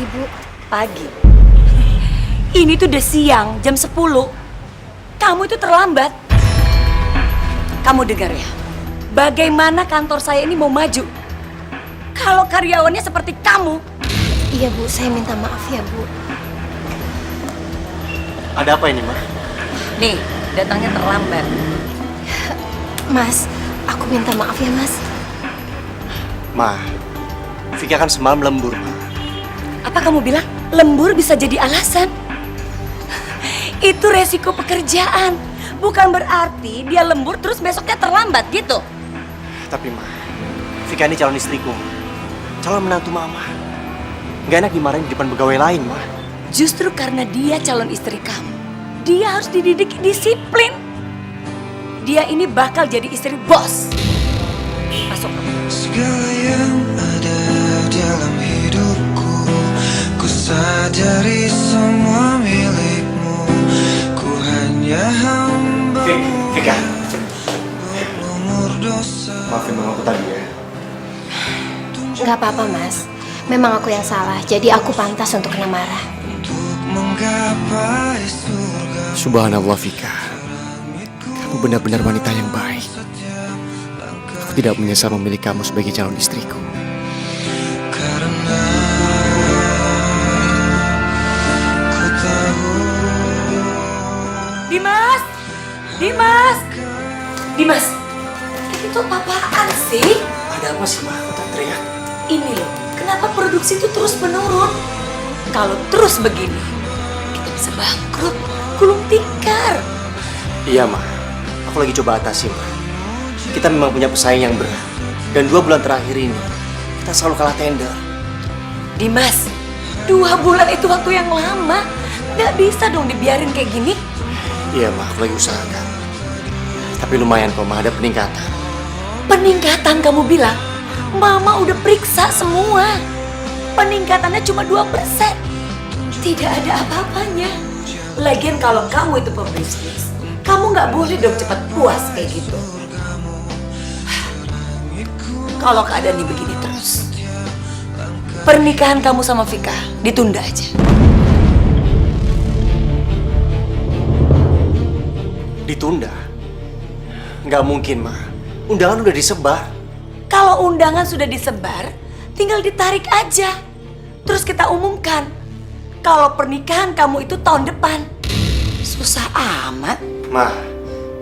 Pagi, Bu. Pagi. Ini tuh udah siang, jam 10. Kamu itu terlambat. Kamu dengar ya, bagaimana kantor saya ini mau maju kalau karyawannya seperti kamu? Iya, Bu. Saya minta maaf ya, Bu. Ada apa ini, Ma? Nih, datangnya terlambat. Mas, aku minta maaf ya, Mas. Ma, Vika kan semalam lembur, Ma. Apa kamu bilang lembur bisa jadi alasan? Itu resiko pekerjaan. Bukan berarti dia lembur terus besoknya terlambat gitu. Tapi, Ma, Vika ini calon istriku. Calon menantu Mama. Gak enak dimarahin di depan pegawai lain, Ma. Justru karena dia calon istri kamu, dia harus dididik disiplin. Dia ini bakal jadi istri bos. Masuk kamu. Segala yang ada dalam hidupku, ku sadari semua milikmu. Ku hanya hamba Vika, umur dosa. maafin Mama aku tadi ya. Gak apa-apa, Mas. Memang aku yang salah, jadi aku pantas untuk kena marah. Untuk menggapai surga. Subhanallah, Vika. Kamu benar-benar wanita yang baik. Aku tidak menyesal memilih kamu sebagai calon istriku. Karena ku tahu Dimas! Dimas! Dimas! Itu apaan sih? Ada apa sih, Ma? Aku tak teriak. Ini loh, kenapa produksi itu terus menurun? Kalau terus begini, kita bisa bangkrut, gulung tikar. Iya, Ma. Aku lagi coba atasi, Ma. Kita memang punya pesaing yang berat. Dan 2 bulan terakhir ini, kita selalu kalah tender. Dimas, 2 bulan itu waktu yang lama. Nggak bisa dong dibiarin kayak gini. Iya, Ma. Aku lagi usahakan. Tapi lumayan kok, Ma. Ada peningkatan. Peningkatan kamu bilang? Mama udah periksa semua. Peningkatannya cuma 2%. Tidak ada apa-apanya. Lagian kalau kamu itu pebisnis, kamu nggak boleh dong cepat puas kayak gitu. Kalau keadaan ini begini terus, pernikahan kamu sama Vika ditunda aja. Ditunda? Nggak mungkin, Ma. Undangan udah disebar. Kalau undangan sudah disebar, tinggal ditarik aja. Terus kita umumkan kalau pernikahan kamu itu tahun depan. Susah amat. Ma,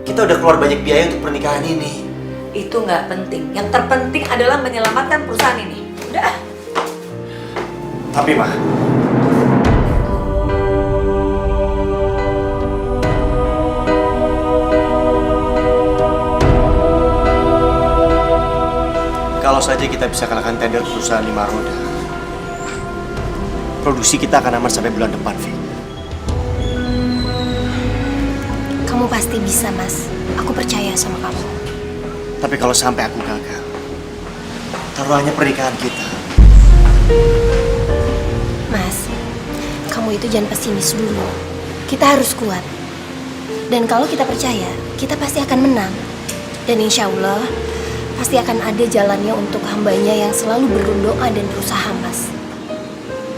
kita udah keluar banyak biaya untuk pernikahan ini. Itu nggak penting. Yang terpenting adalah menyelamatkan perusahaan ini. Udah. Tapi, Ma, kalau saja kita bisa kalahkan tender perusahaan 5 roda, produksi kita akan aman sampai bulan depan, Vi. Kamu pasti bisa, Mas. Aku percaya sama kamu. Tapi kalau sampai aku gagal, taruhannya pernikahan kita. Mas, kamu itu jangan pesimis dulu. Kita harus kuat. Dan kalau kita percaya, kita pasti akan menang. Dan insya Allah, pasti akan ada jalannya untuk hambanya yang selalu berdoa dan berusaha, Mas.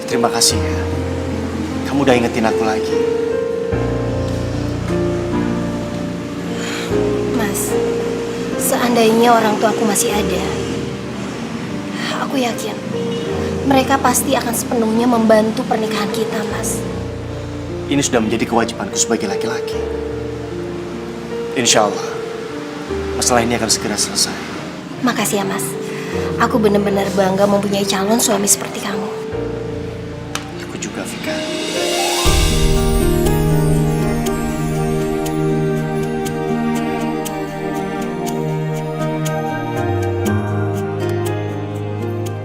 Terima kasih ya. Kamu udah ingetin aku lagi. Mas, seandainya orang tuaku masih ada, aku yakin mereka pasti akan sepenuhnya membantu pernikahan kita, Mas. Ini sudah menjadi kewajibanku sebagai laki-laki. Insya Allah, masalah ini akan segera selesai. Makasih ya, Mas. Aku benar-benar bangga mempunyai calon suami seperti kamu. Aku juga, Vika.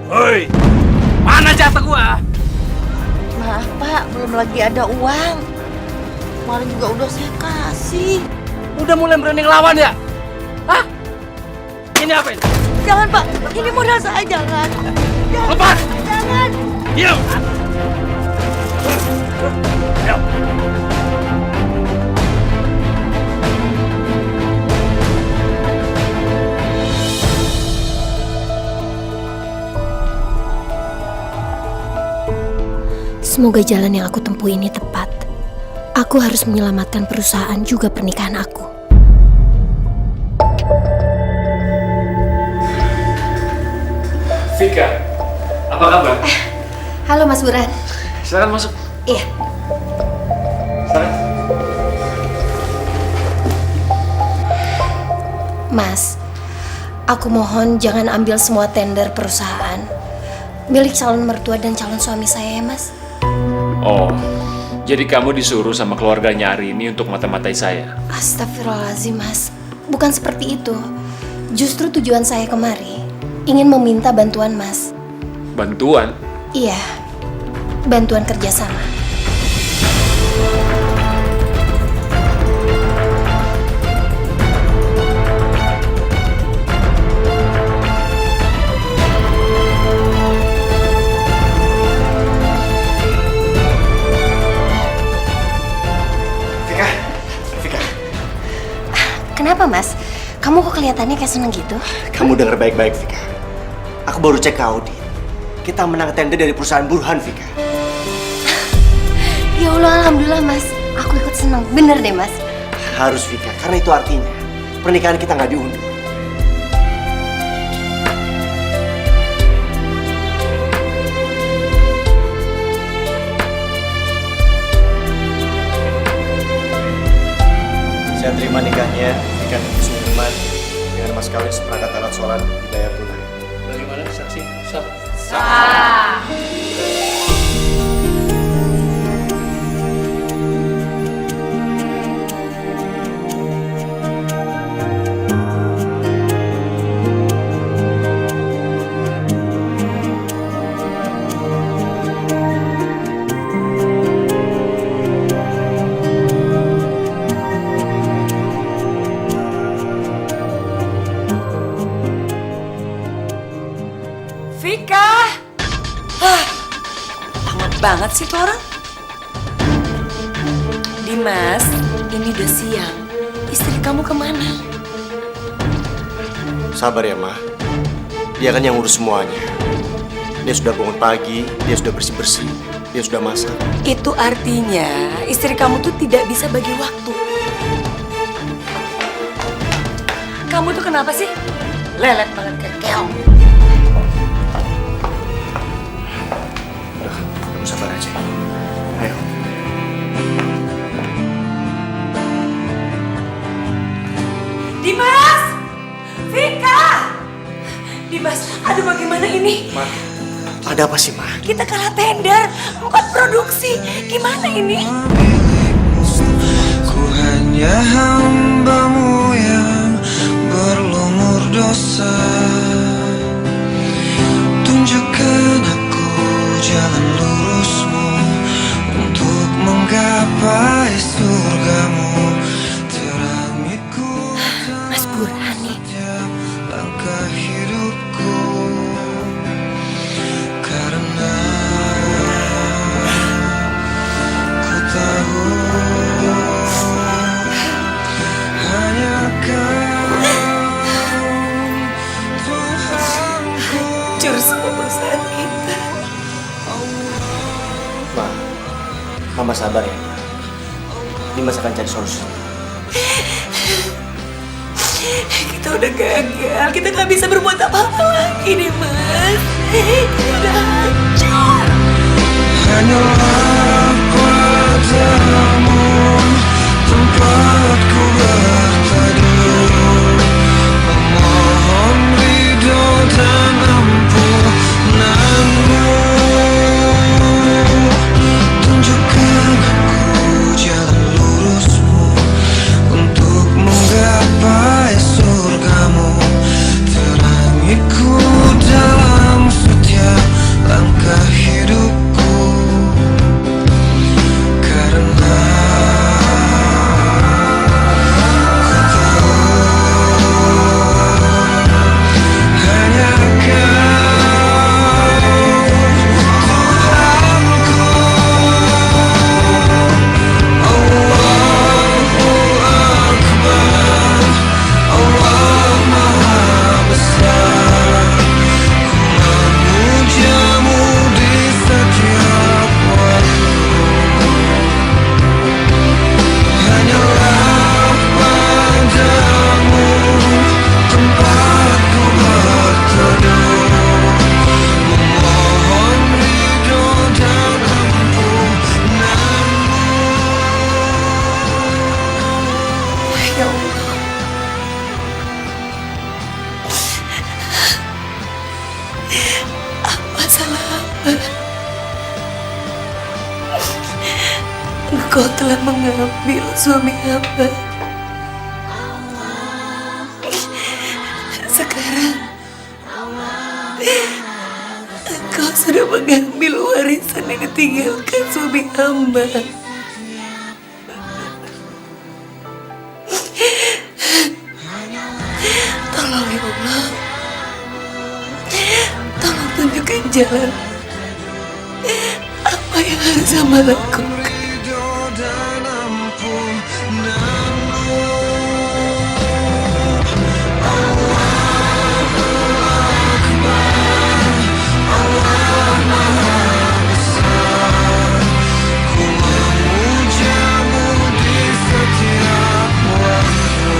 Hoi, mana jatah gua? Maaf Pak, belum lagi ada uang. Kemarin juga udah saya kasih. Udah mulai berani ngelawan ya? Hah? Ini apa ini? Jangan Pak, ini modal saya, jangan. Lepas! Jangan. Diam! Ayo. Semoga jalan yang aku tempuh ini tepat. Aku harus menyelamatkan perusahaan juga pernikahan aku. Vika, apa kabar? Halo Mas Burhan. Silakan masuk. Iya. Silakan. Mas, aku mohon jangan ambil semua tender perusahaan milik calon mertua dan calon suami saya ya Mas. Oh, jadi kamu disuruh sama keluarganya Arini untuk mata-matai saya? Astagfirullahaladzim Mas, bukan seperti itu. Justru tujuan saya kemari ingin meminta bantuan Mas. Bantuan? Iya, bantuan kerjasama. Vika, Kenapa Mas? Kamu kok kelihatannya kayak seneng gitu? kamu dengar baik-baik Vika. Aku baru cek ke audit. Kita menang tender dari perusahaan Burhan, Vika. Ya Allah, alhamdulillah Mas. Aku ikut seneng, bener deh Mas. Harus Vika, karena itu artinya pernikahan kita nggak diundur. Saya terima nikahnya Vika dan Sudirman dengan mas kawin seperangkat alat sholat dibayar tunai. Bagaimana saksi? Sah. Vika! Lama banget sih tuh orang. Dimas, ini udah siang. Istri kamu kemana? Sabar ya, Ma. Dia kan yang urus semuanya. Dia sudah bangun pagi, dia sudah bersih-bersih, dia sudah masak. Itu artinya istri kamu tuh tidak bisa bagi waktu. Kamu tuh kenapa sih? Lelet banget kayak keong. Udah, kamu sabar aja. Ayo. Dimas! Vika! Dimas, aduh bagaimana ini? Ma, ada apa sih, Ma? Kita kalah tender, 4 produksi. Gimana ini? Ku hanya hambamu yang berlumur dosa. Tunjukkan aku jalan lurusmu untuk menggapai surgamu. Terangiku Mas Burhan nih. setiap langkah hidupku, karena ku tahu hanya kau Tuhanku. Hancur semua perusahaan kita. Ma, Mama sabar ya. Dimas akan cari solusi. Kita udah gagal, kita nggak bisa berbuat apa-apa lagi nih Mas. Kita udah hancur. Hanyalah padamu tempatku berteduh, memohon ridho dan ampunanmu. Tunjukkan aku jalan lurusmu untuk menggapai surgamu. Terangiku dalam setiap langkah hidupku, karena telah mengambil suami hamba. Sekarang engkau sudah mengambil warisan yang ditinggalkan suami hamba. Tolong ya Allah, tolong tunjukkan jalan apa yang harus hamba lakukan. ridho dan ampunanmu. Ku memujamu di setiap waktu.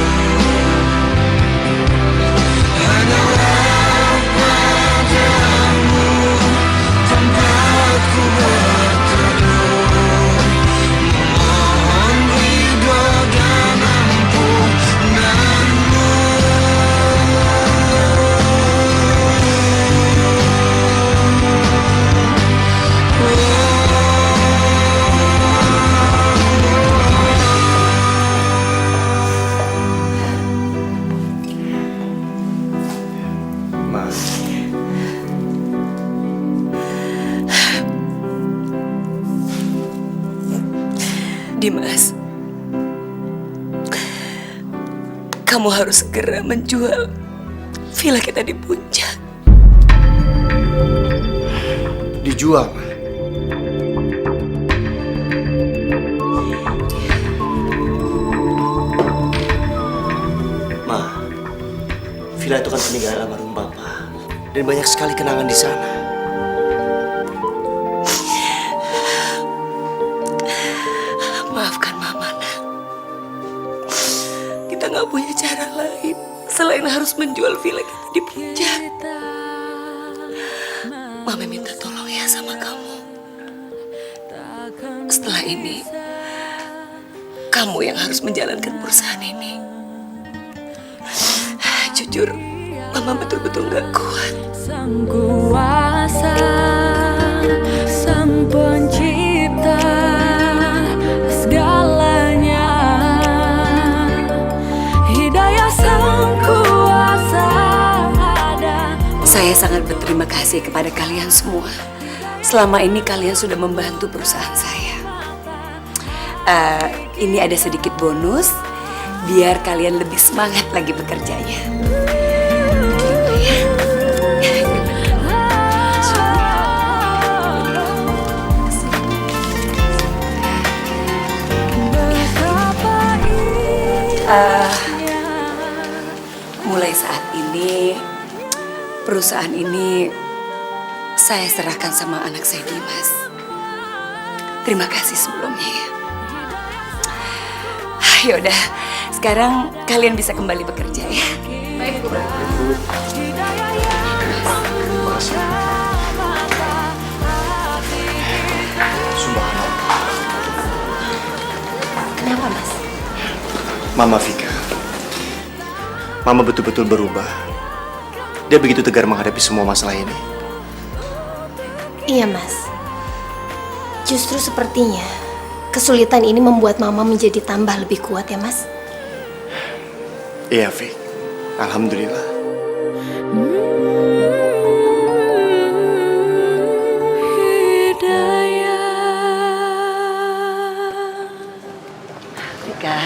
Hanyalah padamu tempatku berteduh. Mohon ridho dan ampunanmu. Ma, Dimas, kamu harus segera menjual villa kita di Puncak. dijual, Ma. Ma, villa itu kan peninggalan almarhum Bapak. Dan banyak sekali kenangan di sana. Maafkan Mama, nak. Kita nggak punya cara lain selain harus menjual villa kita di Puncak. Mama minta tolong ya sama kamu. Setelah ini, kamu yang harus menjalankan perusahaan ini. Jujur, Mama betul-betul nggak kuat. Sang kuasa, sang pencipta segalanya, hidayah sang kuasa ada. Saya sangat berterima kasih kepada kalian semua. Selama ini kalian sudah membantu perusahaan saya. Ini ada sedikit bonus, biar kalian lebih semangat lagi bekerjanya. Mulai saat ini, perusahaan ini saya serahkan sama anak saya Dimas. Terima kasih sebelumnya ya. Yaudah, sekarang kalian bisa kembali bekerja ya. Baik, Bu. Subhanallah. Kenapa, Mas? Mama Vika. Mama betul-betul berubah. Dia begitu tegar menghadapi semua masalah ini. Iya, Mas. Justru sepertinya kesulitan ini membuat Mama menjadi tambah lebih kuat ya, Mas. Iya, Vik. Alhamdulillah. Vika,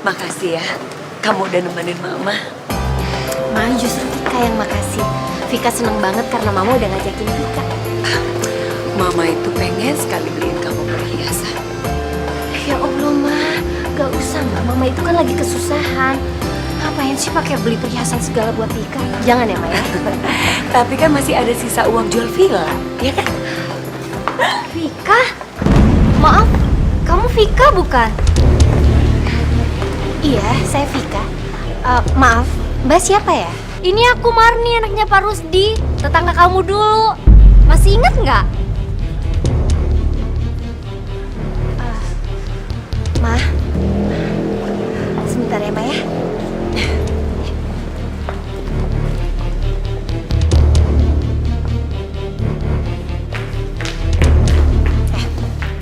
makasih ya. Kamu udah nemenin Mama. Ma, justru Vika yang makasih. Vika seneng banget karena Mama udah ngajakin Vika. Mama itu pengen sekali beliin kamu perhiasan. Ya Allah, Ma. Gak usah, Ma. Mama itu kan lagi kesusahan. Ngapain sih pakai beli perhiasan segala buat Vika? Jangan ya, Ma ya. Tapi kan masih ada sisa uang jual villa, ya kan? Vika? Maaf, kamu Vika bukan? Iya, saya Vika. Maaf, Mbak siapa ya? Ini aku Marni, anaknya Pak Rusdi, tetangga kamu dulu. Masih ingat nggak? Ma, sebentar ya, Ma ya.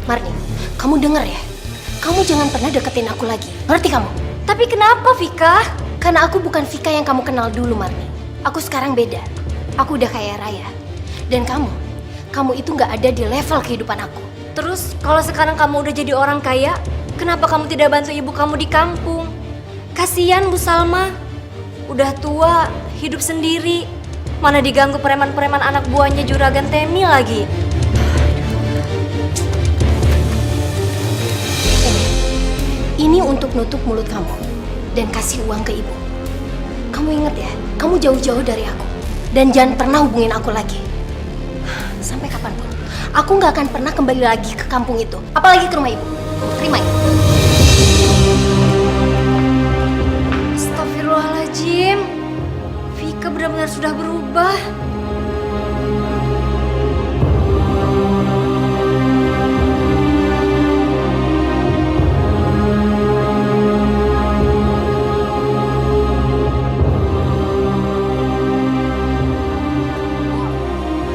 Marni, kamu dengar ya? kamu jangan pernah deketin aku lagi. Ngerti kamu? Tapi kenapa, Vika? Karena aku bukan Vika yang kamu kenal dulu, Marni. Aku sekarang beda. Aku udah kaya raya. Dan kamu itu nggak ada di level kehidupan aku. Terus kalau sekarang kamu udah jadi orang kaya, kenapa kamu tidak bantu ibu kamu di kampung? Kasian Bu Salma. Udah tua, hidup sendiri. Mana diganggu preman-preman anak buahnya Juragan Temi lagi. Ini untuk nutup mulut kamu dan kasih uang ke ibu. Kamu inget ya, kamu jauh-jauh dari aku. Dan jangan pernah hubungin aku lagi. Sampai kapanpun, aku nggak akan pernah kembali lagi ke kampung itu. Apalagi ke rumah ibu. Terima ya. Astagfirullahaladzim. Vika benar-benar sudah berubah.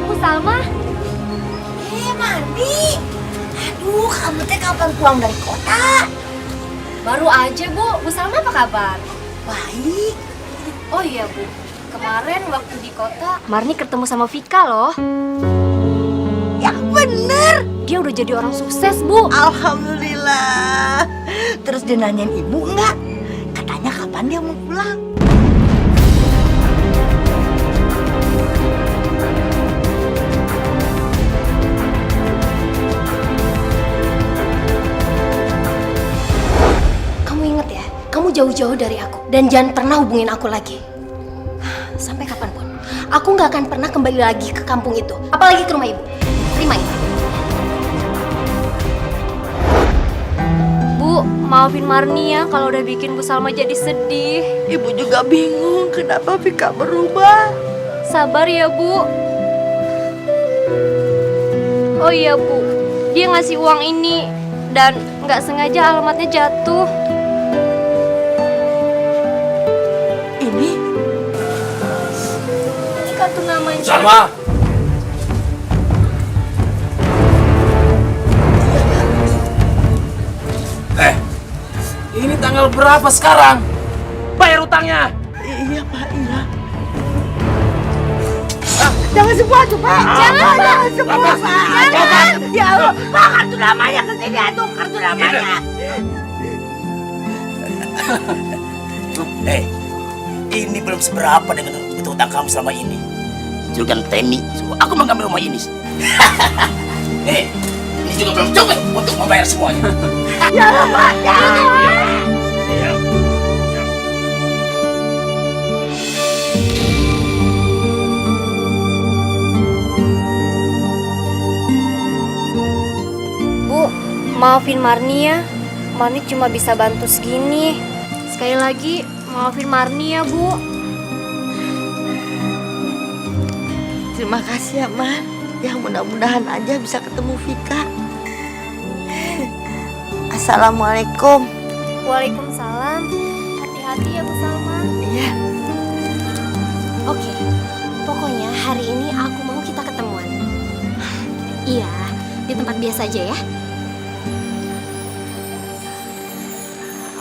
Bu Salma, Mandi. Aduh, kamu teh kapan pulang dari kota? baru aja Bu Salma apa kabar? Baik. Oh iya Bu, kemarin waktu di kota Marni ketemu sama Vika loh. Yang bener. Dia udah jadi orang sukses Bu. Alhamdulillah. Terus dia nanyain ibu enggak? Katanya kapan dia mau pulang? Kamu inget ya, kamu jauh-jauh dari aku. Dan jangan pernah hubungin aku lagi. Sampai kapanpun, aku nggak akan pernah kembali lagi ke kampung itu. Apalagi ke rumah ibu. Terima ya. Bu, maafin Marni ya kalau udah bikin Bu Salma jadi sedih. Ibu juga bingung kenapa Vika berubah. Sabar ya Bu. Oh iya Bu, dia ngasih uang ini dan nggak sengaja alamatnya jatuh. Ini Kartu namanya. Salma! Ini tanggal berapa sekarang? Bayar utangnya! iya Pak, iya. Jangan semua tuh Pak. Jangan semua Pak. Jangan. Ya Allah, Pak, kartu namanya ke sini atuh, kartu namanya. Ini belum seberapa dengan utang kamu selama ini. Juragan Temi, aku mengambil rumah ini. Ini juga belum cukup untuk membayar semuanya. Jangan Pak, jangan. Bu, maafin Marni ya. Marni cuma bisa bantu segini. Sekali lagi, maafin Marni ya Bu. Terima kasih ya, Man. Ya mudah-mudahan aja bisa ketemu Vika. Assalamualaikum. Waalaikumsalam. Hati-hati ya Bu Salma. Iya. Oke, pokoknya hari ini aku mau kita ketemuan. Iya, di tempat biasa aja ya.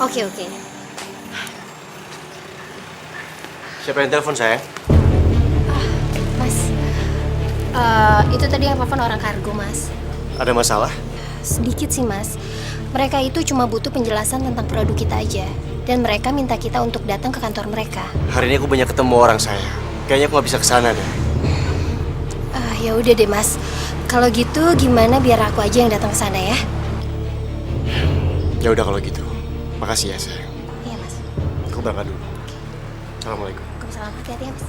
Oke. Siapa yang telepon saya? Mas, itu tadi yang telepon orang kargo, Mas. Ada masalah? Sedikit sih, Mas. Mereka itu cuma butuh penjelasan tentang produk kita aja. Dan mereka minta kita untuk datang ke kantor mereka. Hari ini aku banyak ketemu orang saya. Kayaknya aku nggak bisa kesana deh. Ya udah deh, Mas. Kalau gitu gimana biar aku aja yang datang ke sana ya? Ya udah kalau gitu. Makasih ya, sayang. Iya, Mas. Aku berangkat dulu. Assalamualaikum. Waalaikumsalam. Hati-hati ya, Mas.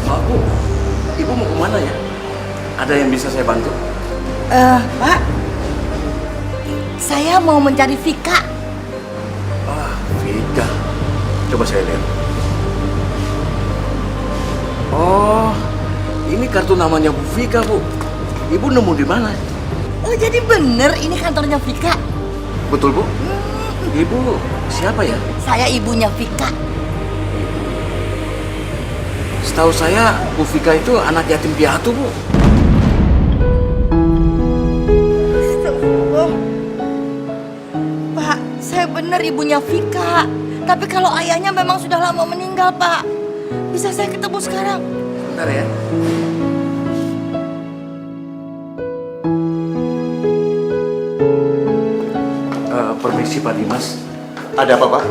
Maaf Bu, Ibu mau kemana ya? Ada yang bisa saya bantu? Pak. Saya mau mencari Vika. Vika. Coba saya lihat. Oh, ini kartu namanya Bu Vika, Bu. Ibu nemu di mana? Oh jadi bener ini kantornya Vika? Betul, Bu? Ibu siapa ya? Saya ibunya Vika. Setahu saya Bu Vika itu anak yatim piatu, Bu. Astagfirullah. Pak, saya bener ibunya Vika. Tapi kalau ayahnya memang sudah lama meninggal, Pak. Bisa saya ketemu sekarang? Bentar ya. Permisi Pak Dimas. Ada apa, Pak?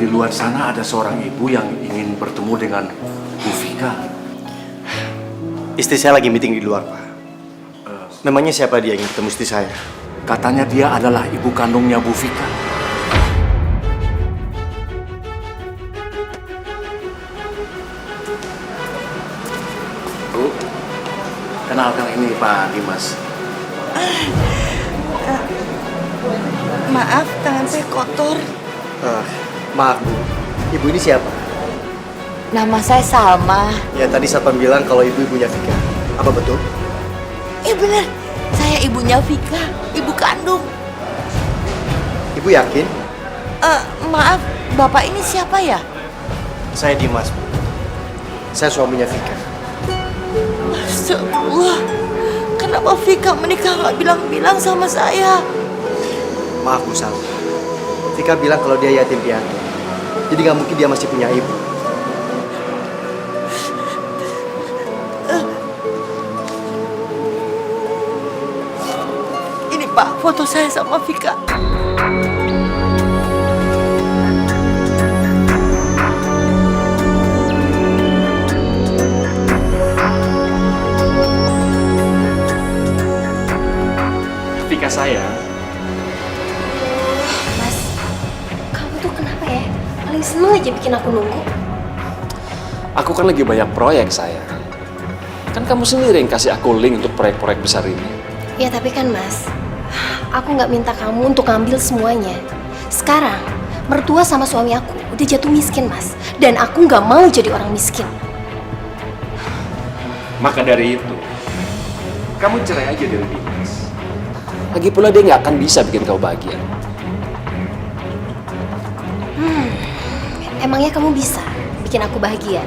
Di luar sana ada seorang ibu yang ingin bertemu dengan Bu Vika. Istri saya lagi meeting di luar, Pak. Memangnya siapa dia yang ingin ketemu istri saya? Katanya dia adalah ibu kandungnya Bu Vika. Bu, kenalkan ini Pak Dimas. Maaf, tangan saya kotor. Maaf, Bu. Ibu ini siapa? Nama saya Salma. Ya, tadi Satpam bilang kalau ibunya Vika. Apa betul? Iya bener, saya ibunya Vika, ibu kandung. Ibu yakin? Maaf, Bapak ini siapa ya? Saya Dimas, Bu. Saya suaminya Vika. Astagfirullah, kenapa Vika menikah nggak bilang-bilang sama saya? Maaf, Bu Salma. Vika bilang kalau dia yatim piatu. Jadi nggak mungkin dia masih punya ibu. Ini Pak, foto saya sama Vika. Vika sayang, Mas, kamu tuh kenapa ya? Paling seneng aja bikin aku nunggu. aku kan lagi banyak proyek sayang. Kan kamu sendiri yang kasih aku link untuk proyek-proyek besar ini. Ya tapi kan Mas, aku nggak minta kamu untuk ngambil semuanya. Sekarang, mertua sama suami aku udah jatuh miskin Mas. Dan aku nggak mau jadi orang miskin. Maka dari itu, kamu cerai aja dari Dimas. Lagi pula dia nggak akan bisa bikin kau bahagia. Emangnya kamu bisa bikin aku bahagia?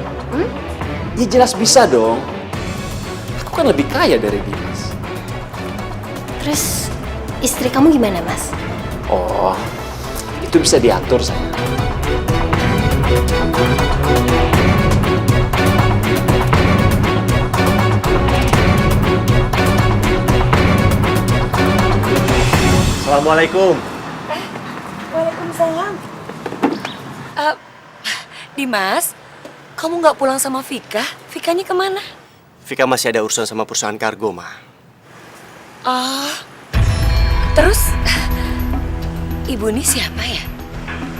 Ya jelas bisa dong. Aku kan lebih kaya dari Dimas. Terus istri kamu gimana Mas? Oh, itu bisa diatur sayang. Assalamualaikum. Waalaikumsalam. Dimas, kamu nggak pulang sama Vika? Vikanya kemana? Vika masih ada urusan sama perusahaan kargo, Ma. Terus, ibu ini siapa ya?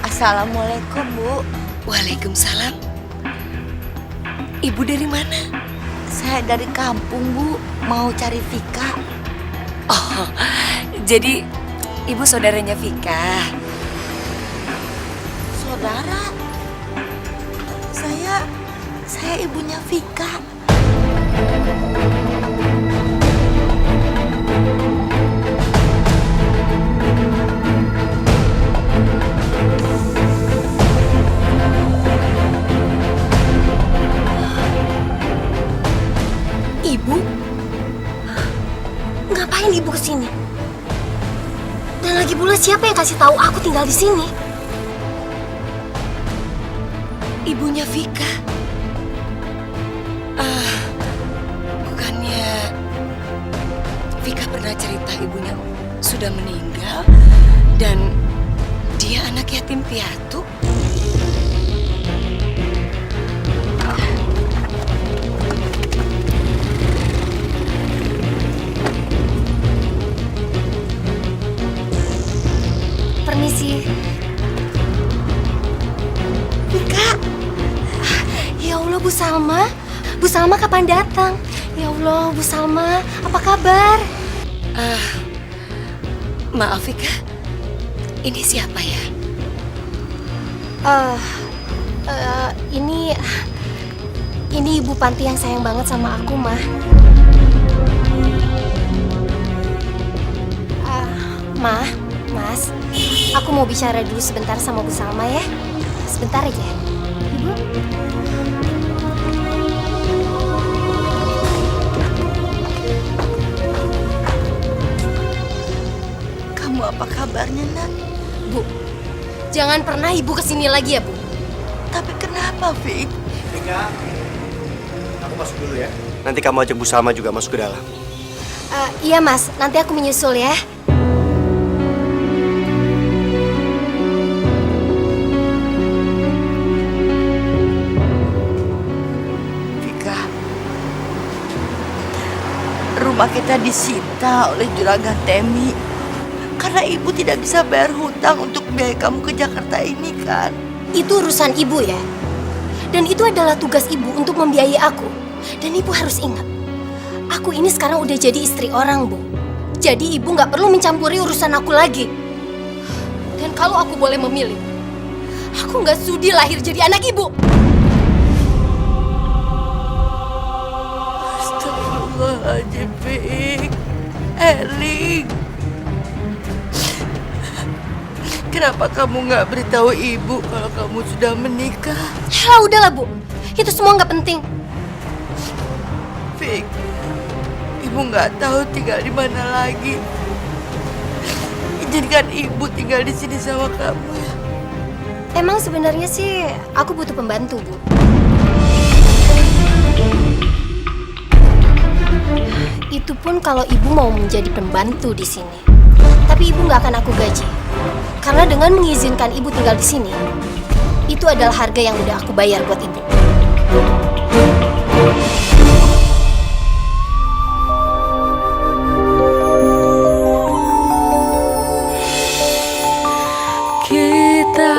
Assalamualaikum, Bu. Waalaikumsalam. Ibu dari mana? Saya dari kampung, Bu. Mau cari Vika. Oh, jadi ibu saudaranya Vika. Saudara. Saya ibunya Vika. Ibu? Ngapain ibu kesini? Dan lagi pula siapa yang kasih tahu aku tinggal di sini? Ibunya Vika. Bukannya Vika pernah cerita ibunya sudah meninggal dan dia anak yatim piatu? Permisi. Vika. Ya Allah, Bu Salma. Bu Salma kapan datang? Ya Allah, Bu Salma, apa kabar? Maaf Vika, ini siapa ya? Ini Ibu Panti yang sayang banget sama aku, Mah. Ma, Mas, aku mau bicara dulu sebentar sama Bu Salma ya. Sebentar aja. Ibu. Kamu apa kabarnya, Nak? Bu, jangan pernah Ibu kesini lagi ya, Bu. Tapi kenapa, Fik? Vika, aku masuk dulu ya. Nanti kamu ajak Bu Salma juga masuk ke dalam. Iya, Mas. Nanti aku menyusul ya. Vika, rumah kita disita oleh juragan Temi karena ibu tidak bisa bayar hutang untuk biaya kamu ke Jakarta ini kan? Itu urusan Ibu ya. Dan itu adalah tugas Ibu untuk membiayai aku. Dan Ibu harus ingat, aku ini sekarang udah jadi istri orang, Bu. Jadi Ibu nggak perlu mencampuri urusan aku lagi. Dan kalau aku boleh memilih, aku nggak sudi lahir jadi anak Ibu. Astagfirullahaladzim, Fik. Eling, kenapa kamu nggak beritahu ibu kalau kamu sudah menikah? Ya udahlah, Bu. Itu semua nggak penting. Fik, ibu nggak tahu tinggal di mana lagi. Izinkan ibu tinggal di sini sama kamu ya. Emang sebenarnya sih aku butuh pembantu, Bu. Itu pun kalau Ibu mau menjadi pembantu di sini. Tapi Ibu nggak akan aku gaji. Karena dengan mengizinkan Ibu tinggal di sini, itu adalah harga yang udah aku bayar buat Ibu. Kita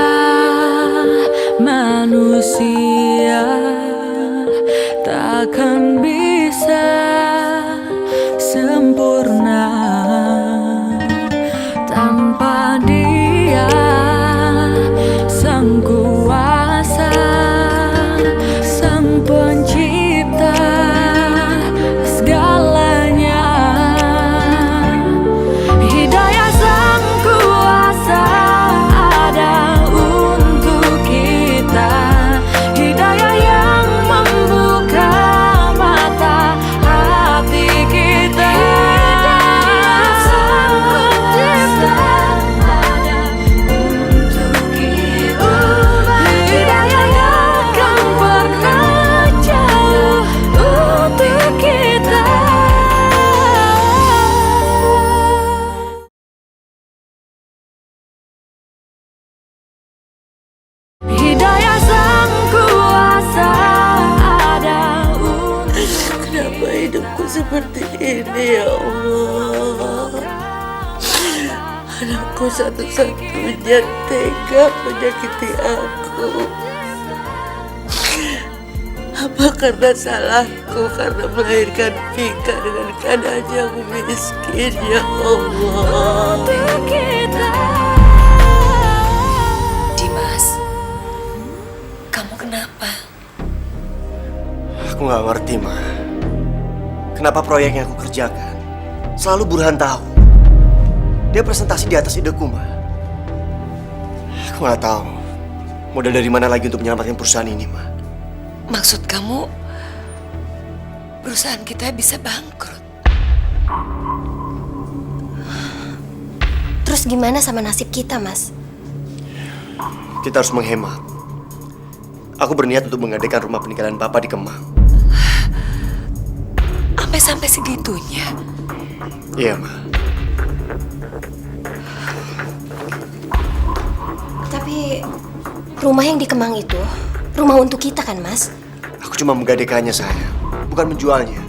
manusia takkan bisa sempurna tanpa Dia Sang Kuasa, Sang Pencipta segalanya. Hidayah Sang Kuasa ada untuk kita, hidayah yang membuka mata hati kita. Hidayah Sang Pencipta ada untuk kita, hidayah yang akan pernah jauh untuk kita. Hidayah Sang Kuasa ada untuk Kenapa hidupku seperti ini ya Allah? Anakku satu-satunya tega menyakiti aku. Apa karena salahku karena melahirkan Vika dengan keadaan yang miskin ya Allah? kita. Dimas, kamu kenapa? Aku nggak ngerti, Ma. Kenapa proyek yang aku kerjakan selalu Burhan tahu. Dia presentasi di atas ideku, Ma. Aku nggak tahu modal dari mana lagi untuk menyelamatkan perusahaan ini, Ma. Maksud kamu perusahaan kita bisa bangkrut? Terus gimana sama nasib kita, Mas? Kita harus menghemat. Aku berniat untuk mengadakan rumah peninggalan Papa di Kemang. Sampai segitunya? Iya, Ma. Tapi rumah yang di Kemang itu rumah untuk kita kan, Mas? Aku cuma menggadaikannya, sayang, bukan menjualnya.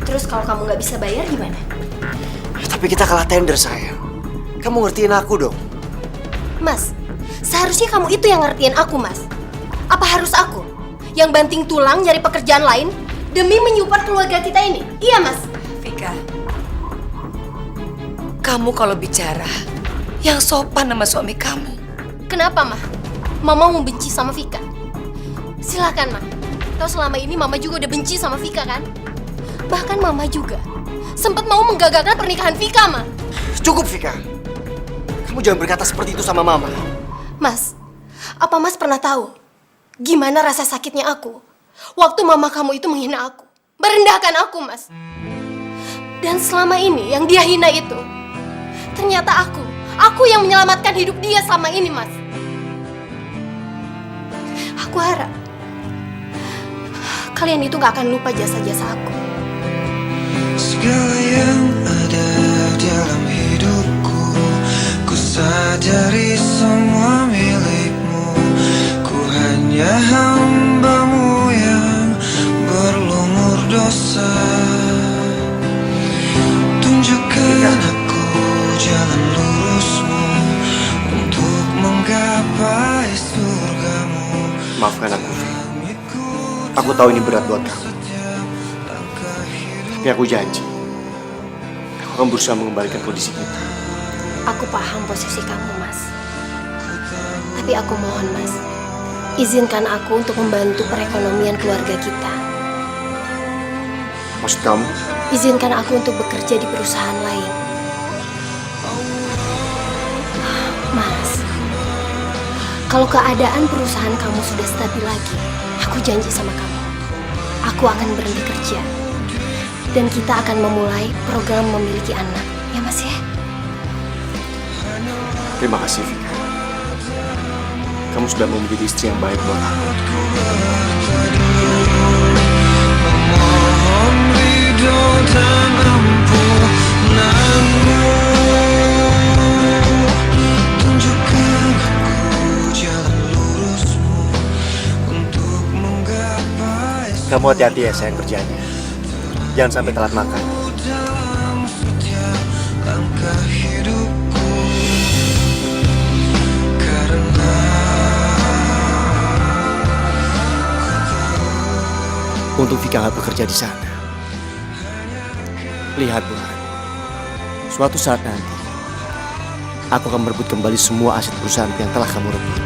Terus kalau kamu nggak bisa bayar gimana? Tapi kita kalah tender, sayang. Kamu ngertiin aku dong. Mas, seharusnya kamu itu yang ngertiin aku, Mas. Apa harus aku yang banting tulang nyari pekerjaan lain demi menyupport keluarga kita ini? Iya, Mas. Vika, kamu kalau bicara yang sopan sama suami kamu. Kenapa, Ma? Mama mau benci sama Vika? Silakan, Ma. Tahu selama ini Mama juga udah benci sama Vika kan? Bahkan Mama juga sempat mau menggagalkan pernikahan Vika, Ma. Cukup, Vika. Kamu jangan berkata seperti itu sama Mama. Mas, apa Mas pernah tahu gimana rasa sakitnya aku waktu mama kamu itu menghina aku, merendahkan aku, Mas? Dan selama ini yang dia hina itu, ternyata aku yang menyelamatkan hidup dia selama ini, Mas. Aku harap kalian itu gak akan lupa jasa-jasa aku. Segala yang ada dalam hidupku, ku sadari semua milikmu. Ku hanya hambamu yang berlumur dosa. Tunjukkan aku jalan lurusmu untuk menggapai surgamu. Maafkan aku, Vi. Aku tahu ini berat buat kamu. Tapi aku janji, aku akan berusaha mengembalikan kondisi kita. Aku paham posisi kamu, Mas. Tapi aku mohon, Mas, izinkan aku untuk membantu perekonomian keluarga kita. Maksud kamu? Izinkan aku untuk bekerja di perusahaan lain. Mas, kalau keadaan perusahaan kamu sudah stabil lagi, aku janji sama kamu, aku akan berhenti kerja. Dan kita akan memulai program memiliki anak. Ya, Mas, ya? Terima kasih, Vika. Kamu sudah mau menjadi istri yang baik buat aku. Memohon ridho dan ampunanmu. Tunjukkan aku jalan lurusmu untuk menggapai. Kamu hati-hati ya sayang kerjanya. Jangan sampai telat makan. Dalam setiap langkah hidupku, karena Untuk Vika nggak bekerja di sana. Lihat, Burhan. Suatu saat nanti, aku akan merebut kembali semua aset perusahaan yang telah kamu rebut.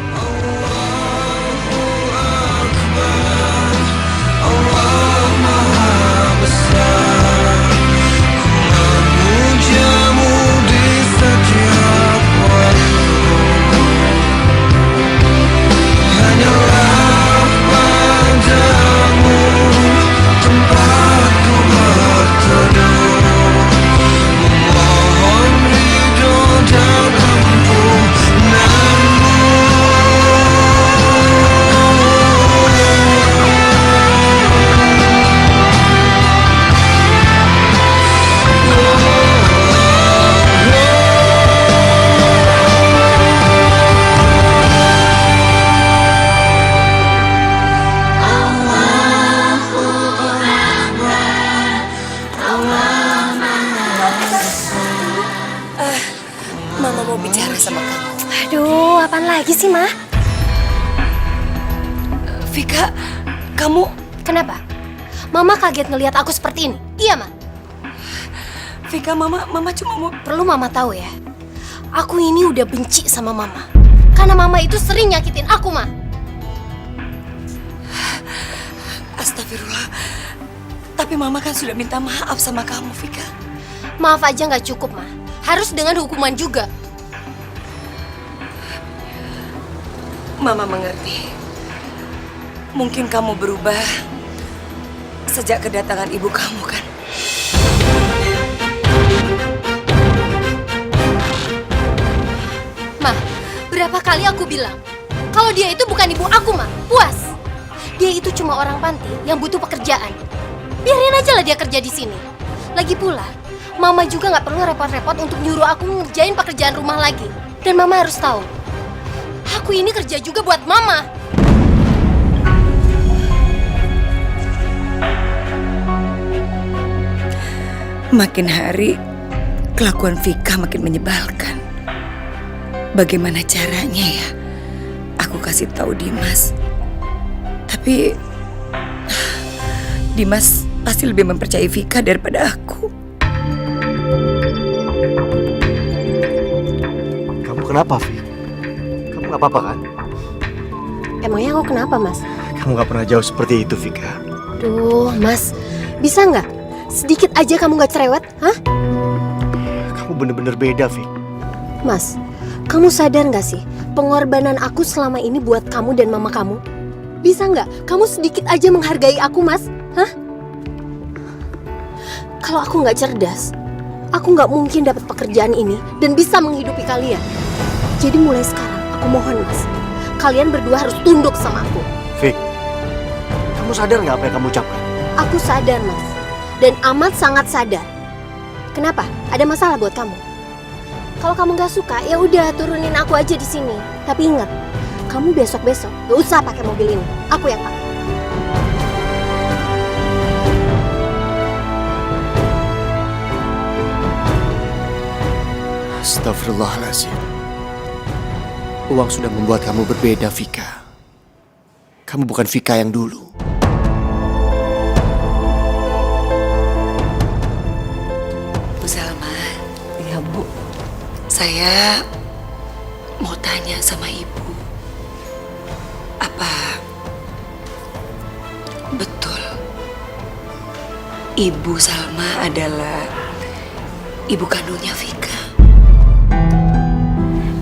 memujamu di setiap waktu. Hanyalah padamu tempatku berteduh. Memohon ridho dan ampunanmu. Mama mau bicara sama kamu. Aduh, apaan lagi sih, Ma? Vika, kamu... Kenapa? Mama kaget ngelihat aku seperti ini. Iya, Ma? Vika, mama cuma mau... Perlu Mama tahu ya, aku ini udah benci sama Mama. Karena Mama itu sering nyakitin aku, Ma. Astagfirullah. Tapi mama kan sudah minta maaf sama kamu, Vika. Maaf aja nggak cukup, Ma. Harus dengan hukuman juga. Mama mengerti. Mungkin kamu berubah sejak kedatangan ibu kamu, kan? Ma, berapa kali aku bilang kalau dia itu bukan ibu aku, Ma. Puas. Dia itu cuma orang panti yang butuh pekerjaan. Biarin aja lah dia kerja di sini. Lagi pula, Mama juga nggak perlu repot-repot untuk nyuruh aku ngerjain pekerjaan rumah lagi. Dan Mama harus tahu, aku ini kerja juga buat Mama. Makin hari, kelakuan Vika makin menyebalkan. Bagaimana caranya ya? Aku kasih tahu Dimas. Tapi Dimas pasti lebih mempercayai Vika daripada aku. Kamu kenapa, Vi? Kamu nggak apa-apa kan? Emangnya aku kenapa, Mas? Kamu nggak pernah jauh seperti itu, Vika. Duh, Mas, bisa nggak? Sedikit aja kamu gak cerewet, hah? Kamu bener-bener beda, Fik. Mas, kamu sadar gak sih pengorbanan aku selama ini buat kamu dan mama kamu? Bisa gak kamu sedikit aja menghargai aku, Mas? Hah? Kalau aku gak cerdas, aku gak mungkin dapat pekerjaan ini dan bisa menghidupi kalian. Jadi mulai sekarang, aku mohon, Mas, kalian berdua harus tunduk sama aku. Fik, kamu sadar nggak apa yang kamu ucapkan? Aku sadar, Mas, dan amat sangat sadar. Kenapa? Ada masalah buat kamu? Kalau kamu gak suka, ya udah turunin aku aja di sini. Tapi ingat, kamu besok-besok gak usah pakai mobil ini. Aku yang pakai. Astagfirullahaladzim. Uang sudah membuat kamu berbeda, Vika. Kamu bukan Vika yang dulu. Bu Salma. Iya, Bu. Saya mau tanya sama Ibu. Apa betul Ibu Salma adalah ibu kandungnya Vika?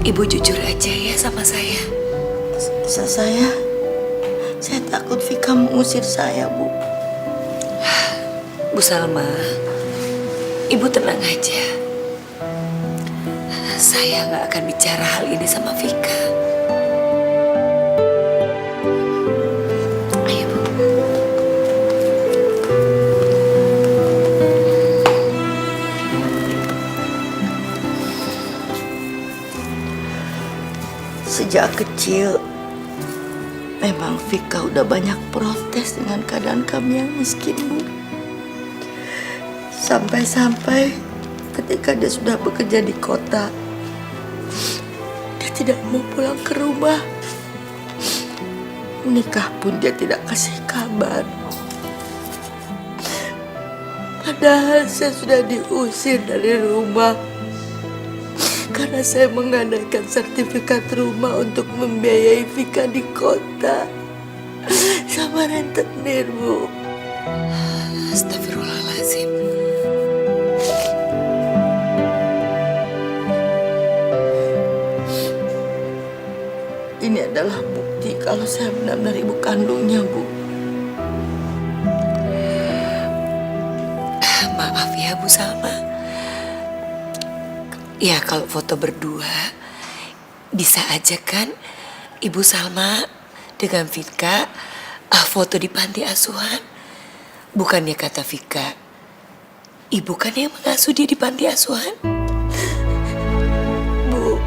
Ibu jujur aja ya sama saya. Saya takut Vika mengusir saya, Bu. Bu Salma, Ibu tenang aja. Saya nggak akan bicara hal ini sama Vika. Ayo, Bu. Sejak kecil, memang Vika udah banyak protes dengan keadaan kami yang miskin, Bu. Sampai-sampai ketika dia sudah bekerja di kota, dia tidak mau pulang ke rumah. Menikah pun dia tidak kasih kabar. Padahal saya sudah diusir dari rumah karena saya mengadakan sertifikat rumah untuk membiayai Vika di kota sama rentenir, Bu. Astagfirullahaladzim. Ini adalah bukti kalau saya benar-benar ibu kandungnya, Bu. Maaf ya, Bu Salma. Ya, kalau foto berdua, bisa aja kan Ibu Salma dengan Vika foto di panti asuhan. Bukannya kata Vika, Ibu kan yang mengasuh dia di panti asuhan? Bu,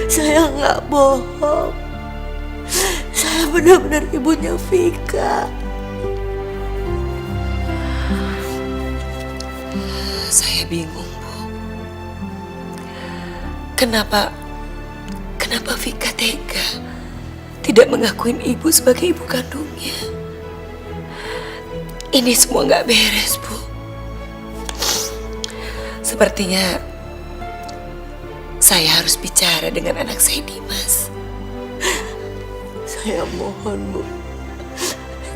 saya nggak bohong. Saya benar-benar ibunya Vika. Saya bingung, Bu. Kenapa Vika tega tidak mengakuin Ibu sebagai ibu kandungnya? Ini semua nggak beres, Bu. Sepertinya saya harus bicara dengan anak saya, Dimas. Saya mohon, Bu,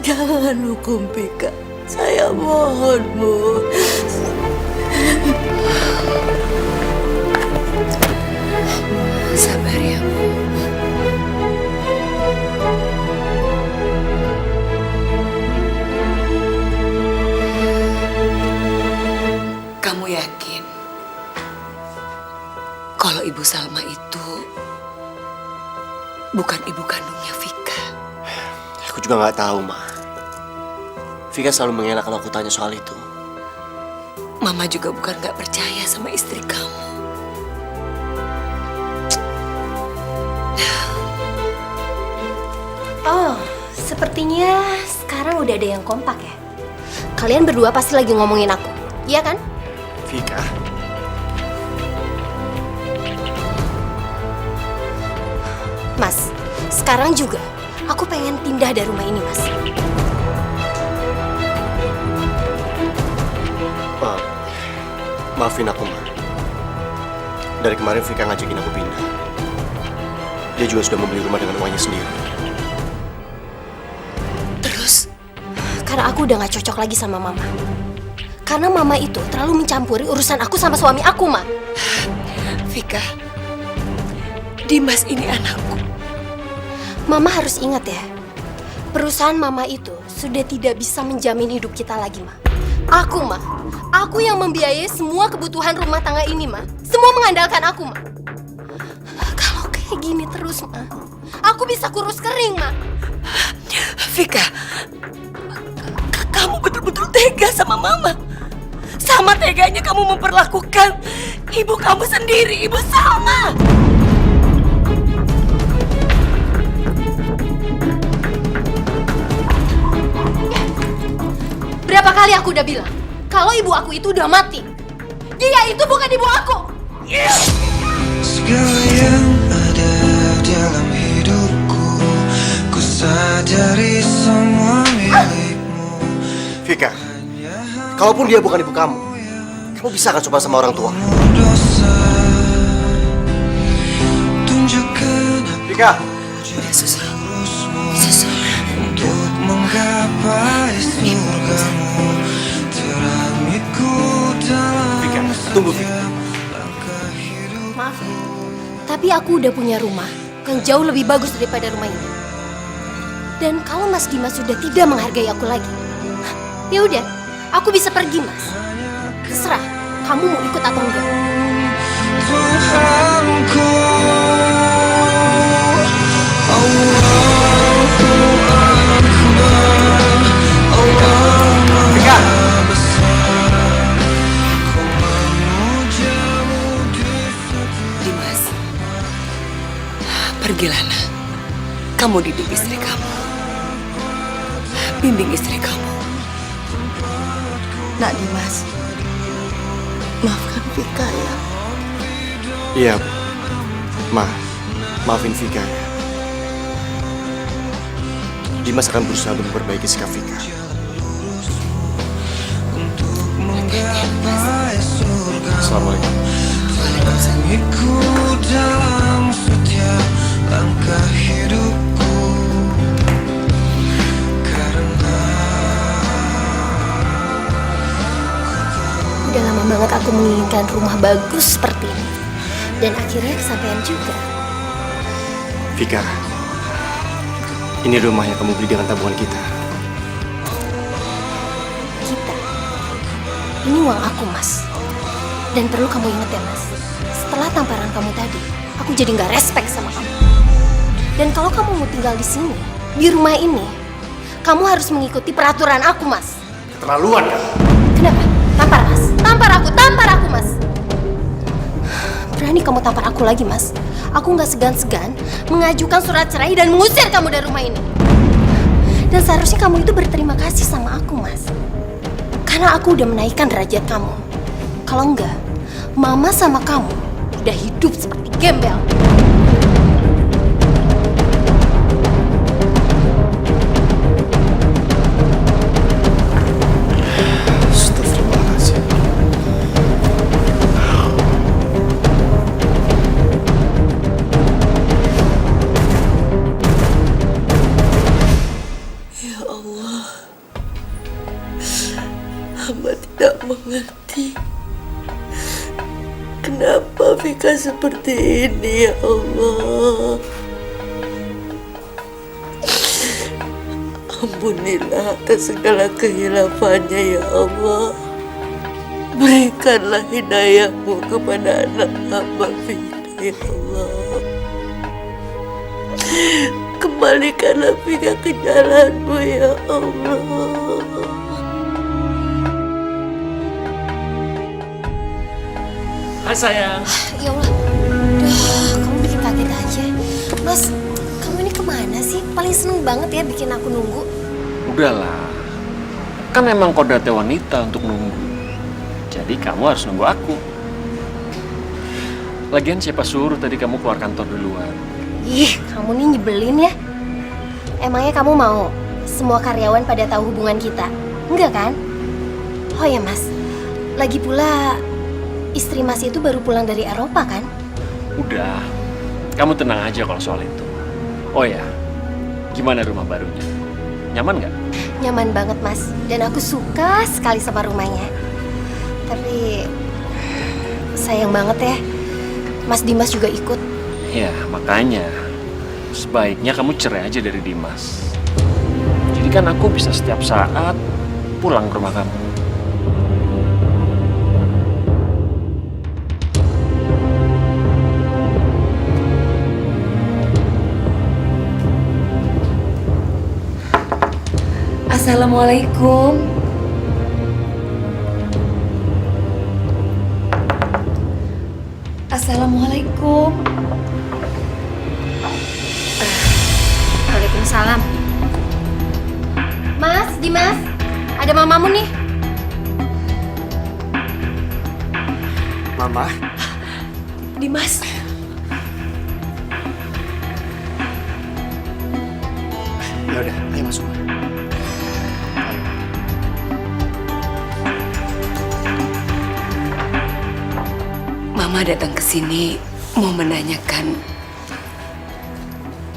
jangan hukum Vika. Saya mohon, Bu. Sabar ya, Bu. Kamu yakin kalau Ibu Salma itu bukan ibu kandungnya Vika? Aku juga nggak tahu, Ma. Vika selalu mengelak kalau aku tanya soal itu. Mama juga bukan nggak percaya sama istri kamu. Oh, sepertinya sekarang udah ada yang kompak ya. Kalian berdua pasti lagi ngomongin aku, iya kan? Vika, Mas, sekarang juga aku pengen pindah dari rumah ini, Mas. maafin aku, Ma. Dari kemarin Vika ngajakin aku pindah. Dia juga sudah membeli rumah dengan uangnya sendiri. Terus? Karena aku udah gak cocok lagi sama Mama. Karena mama itu terlalu mencampuri urusan aku sama suami aku, Ma. Vika, Dimas ini anakku. Mama harus ingat ya, perusahaan mama itu sudah tidak bisa menjamin hidup kita lagi, Ma. Aku, Ma. Aku yang membiayai semua kebutuhan rumah tangga ini, Ma. Semua mengandalkan aku, Ma. Kalau kayak gini terus, Ma, aku bisa kurus kering, Ma. Vika, kamu betul-betul tega sama mama. Sama teganya kamu memperlakukan ibu kamu sendiri, Ibu Salma. Berapa kali aku udah bilang kalau ibu aku itu udah mati. Dia itu bukan ibu aku. Segala yang ada dalam hidupku, ku sadari semua milikmu. Vika, kalaupun dia bukan ibu kamu bisa kan coba sama orang tua? Dosa, tunjukkan Vika, Udah susah. untuk menggapai surgamu. Terangiku Vika, dalam tunggu Vika. Maaf, tapi aku udah punya rumah yang jauh lebih bagus daripada rumah ini. Dan kalau Mas Dimas sudah tidak menghargai aku lagi, ya udah, aku bisa pergi, Mas. Terserah, kamu mau ikut atau enggak. Tuhanku, Vika, Dimas, pergilah nak. Kamu didik istri kamu. Bimbing istri kamu. Nak Dimas, maafkan Vika ya. Iya, Bu. Maafin Vika ya. Dimas akan berusaha untuk memperbaiki sikap Vika. menggapai surga. Assalamualaikum. Terangiku dalam setiap langkah hidupku. Karena Udah lama banget aku menginginkan rumah bagus seperti ini. Dan akhirnya kesampaian juga. Vika, ini rumah yang kamu beli dengan tabungan kita. Kita. Ini uang aku, Mas. Dan perlu kamu ingat ya, Mas. Setelah tamparan kamu tadi, aku jadi nggak respect sama kamu. Dan kalau kamu mau tinggal di sini, di rumah ini, kamu harus mengikuti peraturan aku, Mas. Keterlaluan kan? Kenapa? Tampar, Mas. Tampar aku, Mas. Berani kamu tampar aku lagi, Mas. Aku nggak segan-segan mengajukan surat cerai dan mengusir kamu dari rumah ini. Dan seharusnya kamu itu berterima kasih sama aku, Mas. Karena aku udah menaikkan derajat kamu. Kalau enggak, Mama sama kamu udah hidup seperti gembel. Astagfirullahaladzim. Ya Allah, hamba tidak mengerti. Kenapa Vika seperti ini, ya Allah? Ampunilah atas segala kehilafannya, ya Allah. Berikanlah hidayahmu kepada anak hamba Vika, ya Allah. Kembalikanlah Vika ke jalanmu, ya Allah. Hai sayang. Ya Allah, duh, kamu bikin kaget aja. Mas, kamu ini kemana sih? Paling seneng banget ya bikin aku nunggu. Udahlah. Kan emang kodratnya wanita untuk nunggu. Jadi kamu harus nunggu aku. Lagian siapa suruh tadi kamu keluar kantor duluan? Ih, kamu nih nyebelin ya. Emangnya kamu mau semua karyawan pada tahu hubungan kita? Enggak kan? Oh ya Mas, lagi pula istri Mas itu baru pulang dari Eropa kan? Udah, kamu tenang aja kalau soal itu. Oh ya, gimana rumah barunya? Nyaman nggak? Nyaman banget Mas, dan aku suka sekali sama rumahnya. Tapi sayang banget ya, Mas Dimas juga ikut. Ya, makanya sebaiknya kamu cerai aja dari Dimas. Jadi kan aku bisa setiap saat pulang ke rumah kamu. Assalamualaikum. Assalamualaikum. Waalaikumsalam. Mas, Dimas, ada mamamu nih. Mama, Dimas, ya udah, ayo masuk. Mama datang ke sini mau menanyakan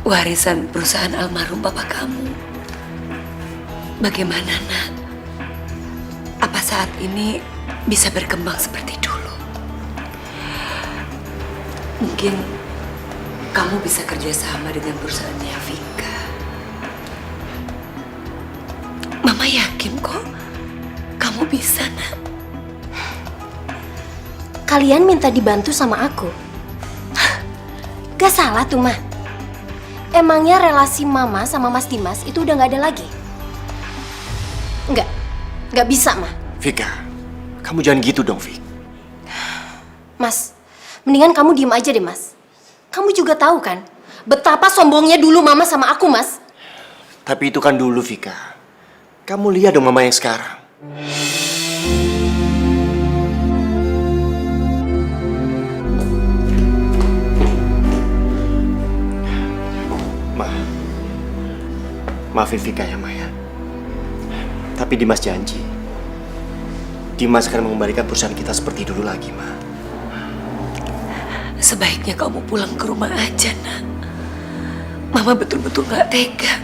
warisan perusahaan almarhum bapak kamu. Bagaimana, Nak? Apa saat ini bisa berkembang seperti dulu? Mungkin kamu bisa kerjasama dengan perusahaannya Vika. Mama yakin kok kamu bisa, Nak. Kalian minta dibantu sama aku. Gak salah tuh, Mah. Emangnya relasi Mama sama Mas Dimas itu udah gak ada lagi? Gak bisa, Mah. Vika, kamu jangan gitu dong, Vik. Mas, mendingan kamu diem aja deh, Mas. Kamu juga tahu kan betapa sombongnya dulu Mama sama aku, Mas. Tapi itu kan dulu, Vika. Kamu lihat dong Mama yang sekarang. Maafin Vika ya, Maya. Tapi Dimas janji, Dimas akan mengembalikan perusahaan kita seperti dulu lagi, Ma. Sebaiknya kamu pulang ke rumah aja, Nak. Mama betul-betul gak tega.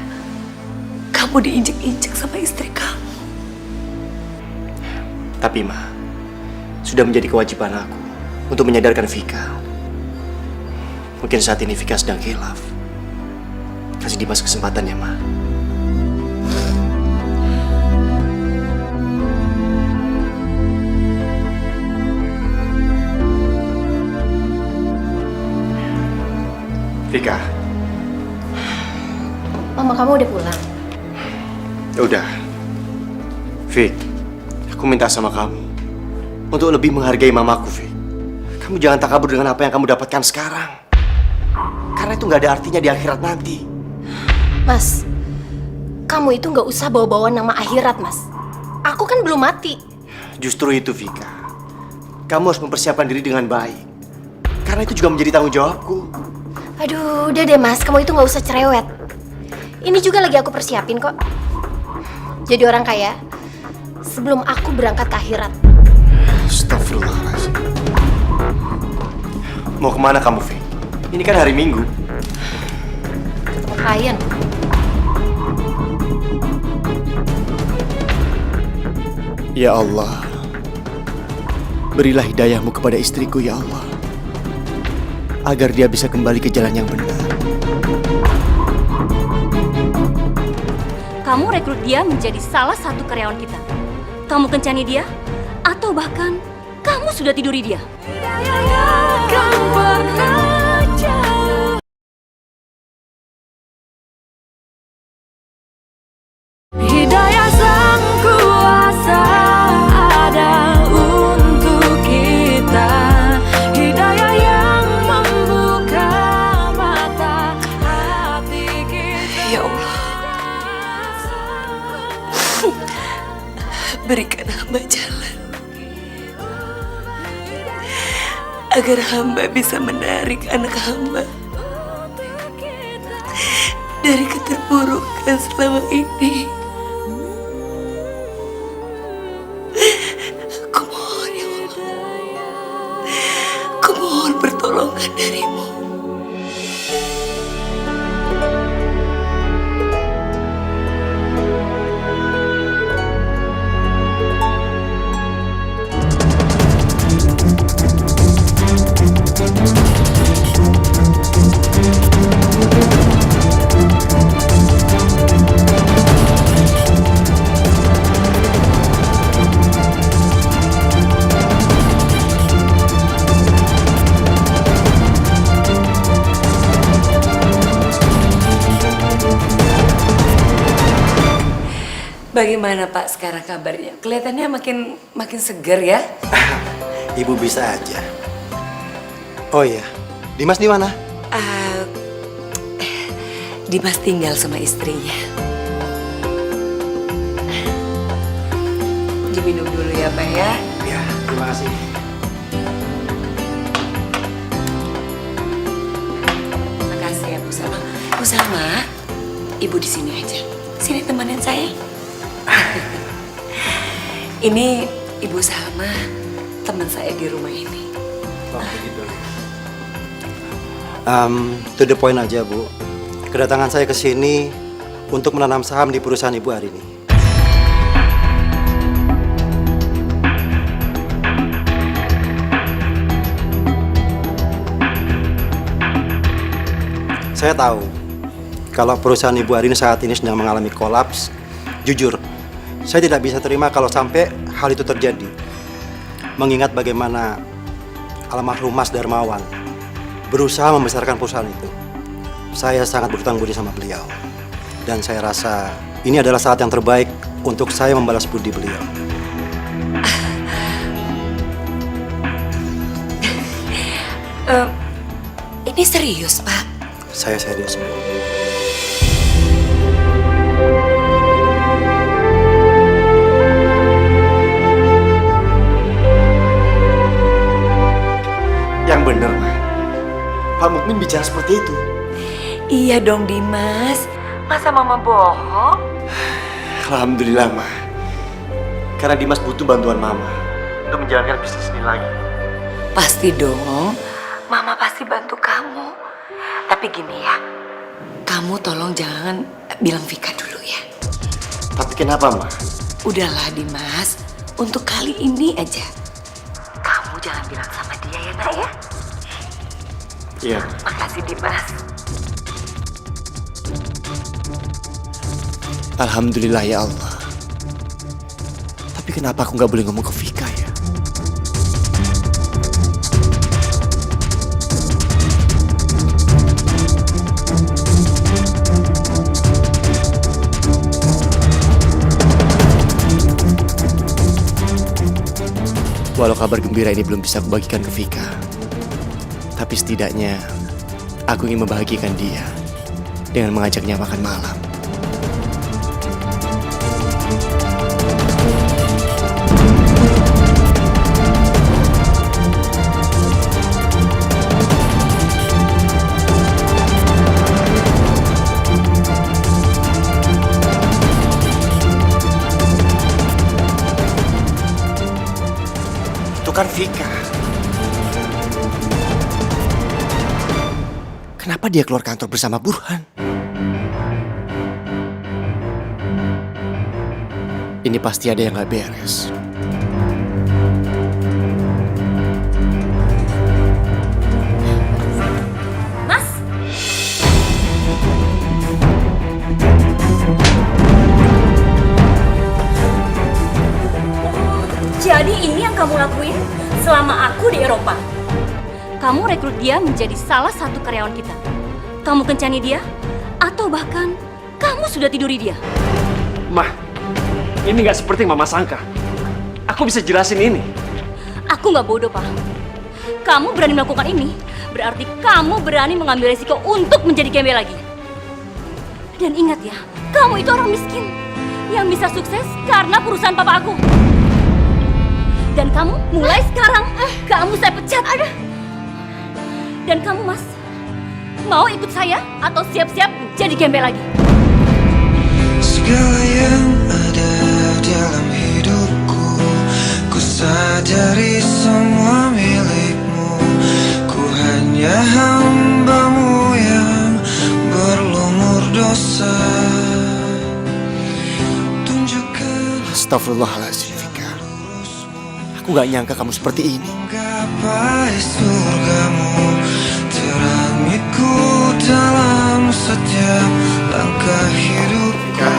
Kamu diinjek-injek sama istri kamu. Tapi, Ma, sudah menjadi kewajiban aku untuk menyadarkan Vika. Mungkin saat ini Vika sedang khilaf. Kasih Dimas kesempatan ya, Ma. Vika. Mama kamu udah pulang? Udah. Vik, aku minta sama kamu untuk lebih menghargai mamaku, Vik. Kamu jangan takabur dengan apa yang kamu dapatkan sekarang. Karena itu nggak ada artinya di akhirat nanti. Mas, kamu itu nggak usah bawa-bawa nama akhirat, Mas. Aku kan belum mati. Justru itu, Vika. Kamu harus mempersiapkan diri dengan baik. Karena itu juga menjadi tanggung jawabku. Aduh, udah deh, Mas. Kamu itu nggak usah cerewet. Ini juga lagi aku persiapin kok. Jadi orang kaya sebelum aku berangkat ke akhirat. Astagfirullahaladzim. Mau kemana kamu, Vik? Ini kan hari Minggu. Ketemu klien. Ya Allah, berilah hidayahmu kepada istriku, ya Allah, agar dia bisa kembali ke jalan yang benar. Kamu rekrut dia menjadi salah satu karyawan kita. Kamu kencani dia, atau bahkan kamu sudah tiduri dia. Hidayah sang kuasa ada untuk kita. Hidayah yang membuka mata hati kita. Ya Allah, berikan hamba jalan agar hamba bisa menarik anak hamba dari keterpurukan selama ini. Aku mohon ya Allah, aku mohon pertolongan darimu. Bagaimana Pak sekarang kabarnya? Kelihatannya makin seger ya. Ibu bisa aja. Oh iya, Dimas di mana? Dimas tinggal sama istrinya. Diminum dulu ya Pak ya. Ya, terima kasih. Makasih ya Bu Salma. Bu Salma, Ibu di sini aja. Sini temenin saya. Ini Ibu Salma, teman saya di rumah ini. Oh, begitu. To the point aja, Bu. Kedatangan saya ke sini untuk menanam saham di perusahaan Ibu hari ini. Saya tahu kalau perusahaan Ibu hari ini saat ini sedang mengalami kolaps. Jujur, saya tidak bisa terima kalau sampai hal itu terjadi. Mengingat bagaimana almarhum Mas Darmawan berusaha membesarkan perusahaan itu. Saya sangat berhutang budi sama beliau. Dan saya rasa ini adalah saat yang terbaik untuk saya membalas budi beliau. Ini serius Pak? Saya serius, Bu. Yang benar, Ma. Pak Mukmin bicara seperti itu. Iya dong Dimas. Masa Mama bohong? Alhamdulillah, Ma. Karena Dimas butuh bantuan Mama untuk menjalankan bisnis ini lagi. Pasti dong. Mama pasti bantu kamu. Tapi gini ya, kamu tolong jangan bilang Vika dulu ya. Tapi kenapa, Ma? Udahlah Dimas, untuk kali ini aja. Kamu jangan bilang sama dia ya nak ya. Iya. Makasih Dimas. Alhamdulillah ya Allah. Tapi kenapa aku nggak boleh ngomong ke Vika ya? Walau kabar gembira ini belum bisa aku bagikan ke Vika, tapi setidaknya aku ingin membahagiakan dia dengan mengajaknya makan malam. Itu kan Vika. Kenapa dia keluar kantor bersama Burhan? Ini pasti ada yang gak beres. Mas! Jadi ini yang kamu lakuin selama aku di Eropa? Kamu rekrut dia menjadi salah satu karyawan kita. Kamu kencani dia, atau bahkan kamu sudah tiduri dia. Mah, ini nggak seperti yang Mama sangka. Aku bisa jelasin ini. Aku nggak bodoh, Pak. Kamu berani melakukan ini, berarti kamu berani mengambil resiko untuk menjadi gembel lagi. Dan ingat ya, kamu itu orang miskin yang bisa sukses karena perusahaan papa aku. Dan kamu mulai sekarang, kamu saya pecat. Dan kamu, Mas, mau ikut saya atau siap-siap jadi gembel lagi? Segala yang ada dalam hidupku, ku sadari semua milikmu. Ku hanya hambamu yang berlumur dosa. Tunjukkan Astagfirullahaladzim, Vika. Aku gak nyangka kamu seperti ini. menggapai surgamu, terangiku dalam setiap langkah hidupku.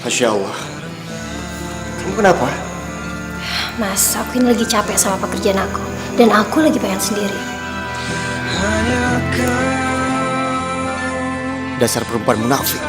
Masya Allah. Kamu kenapa? Mas, aku ini lagi capek sama pekerjaan aku. Dan aku lagi pengen sendiri. Dasar perempuan munafik.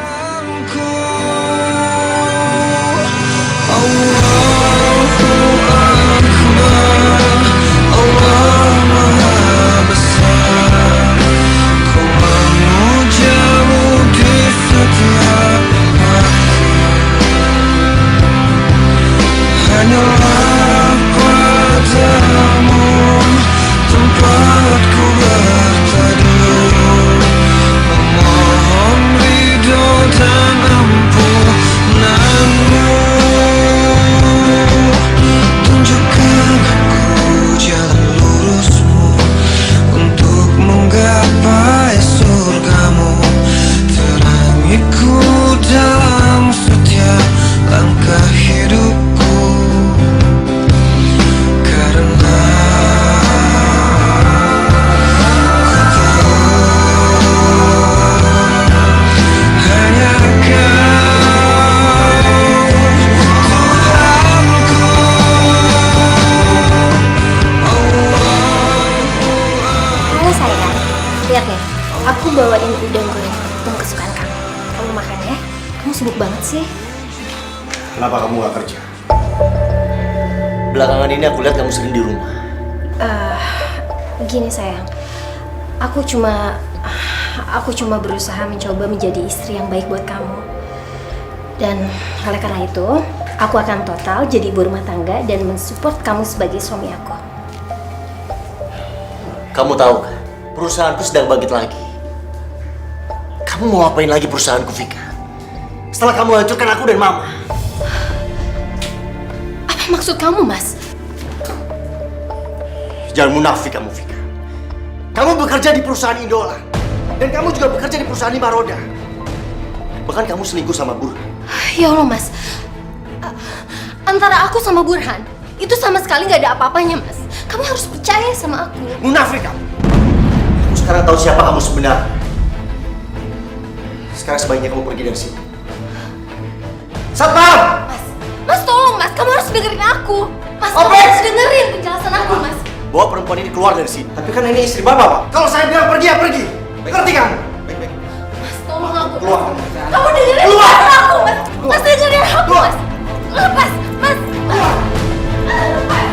Lihat nih, aku bawain udang goreng tepung kesukaan kamu. Kamu makan ya. Kamu sibuk banget sih. Kenapa kamu gak kerja? Belakangan ini aku lihat kamu sering di rumah. Gini sayang, aku cuma berusaha mencoba menjadi istri yang baik buat kamu. Dan oleh karena itu, aku akan total jadi ibu rumah tangga dan mensupport kamu sebagai suami aku. Kamu tahu kan, perusahaanku sedang bangkit lagi. Kamu mau apain lagi perusahaanku, Vika? Setelah kamu hancurkan aku dan Mama. Apa maksud kamu, Mas? Jangan munafik kamu, Vika. Kamu bekerja di perusahaan Indola. Dan kamu juga bekerja di perusahaan Lima Roda. Bahkan kamu selingkuh sama Burhan. Ya Allah, Mas. Antara aku sama Burhan, itu sama sekali nggak ada apa-apanya, Mas. Kamu harus percaya sama aku. Munafik kamu. Aku sekarang tahu siapa kamu sebenarnya. Sekarang sebaiknya kamu pergi dari sini. Satpam! Mas tolong, Mas. Kamu harus dengerin aku. Mas, kamu Apa? harus dengerin penjelasan aku, Mas. Bawa perempuan ini keluar dari sini. Tapi kan ini istri Bapak, Pak. Kalau saya bilang pergi, ya pergi. Ngerti kamu? Baik-baik. Mas, tolong aku. Keluar. Kamu dengerin Keluar. penjelasan aku, Mas. Mas, dengerin aku, Keluar. Mas. Lepas, Mas. Keluar. Lepas.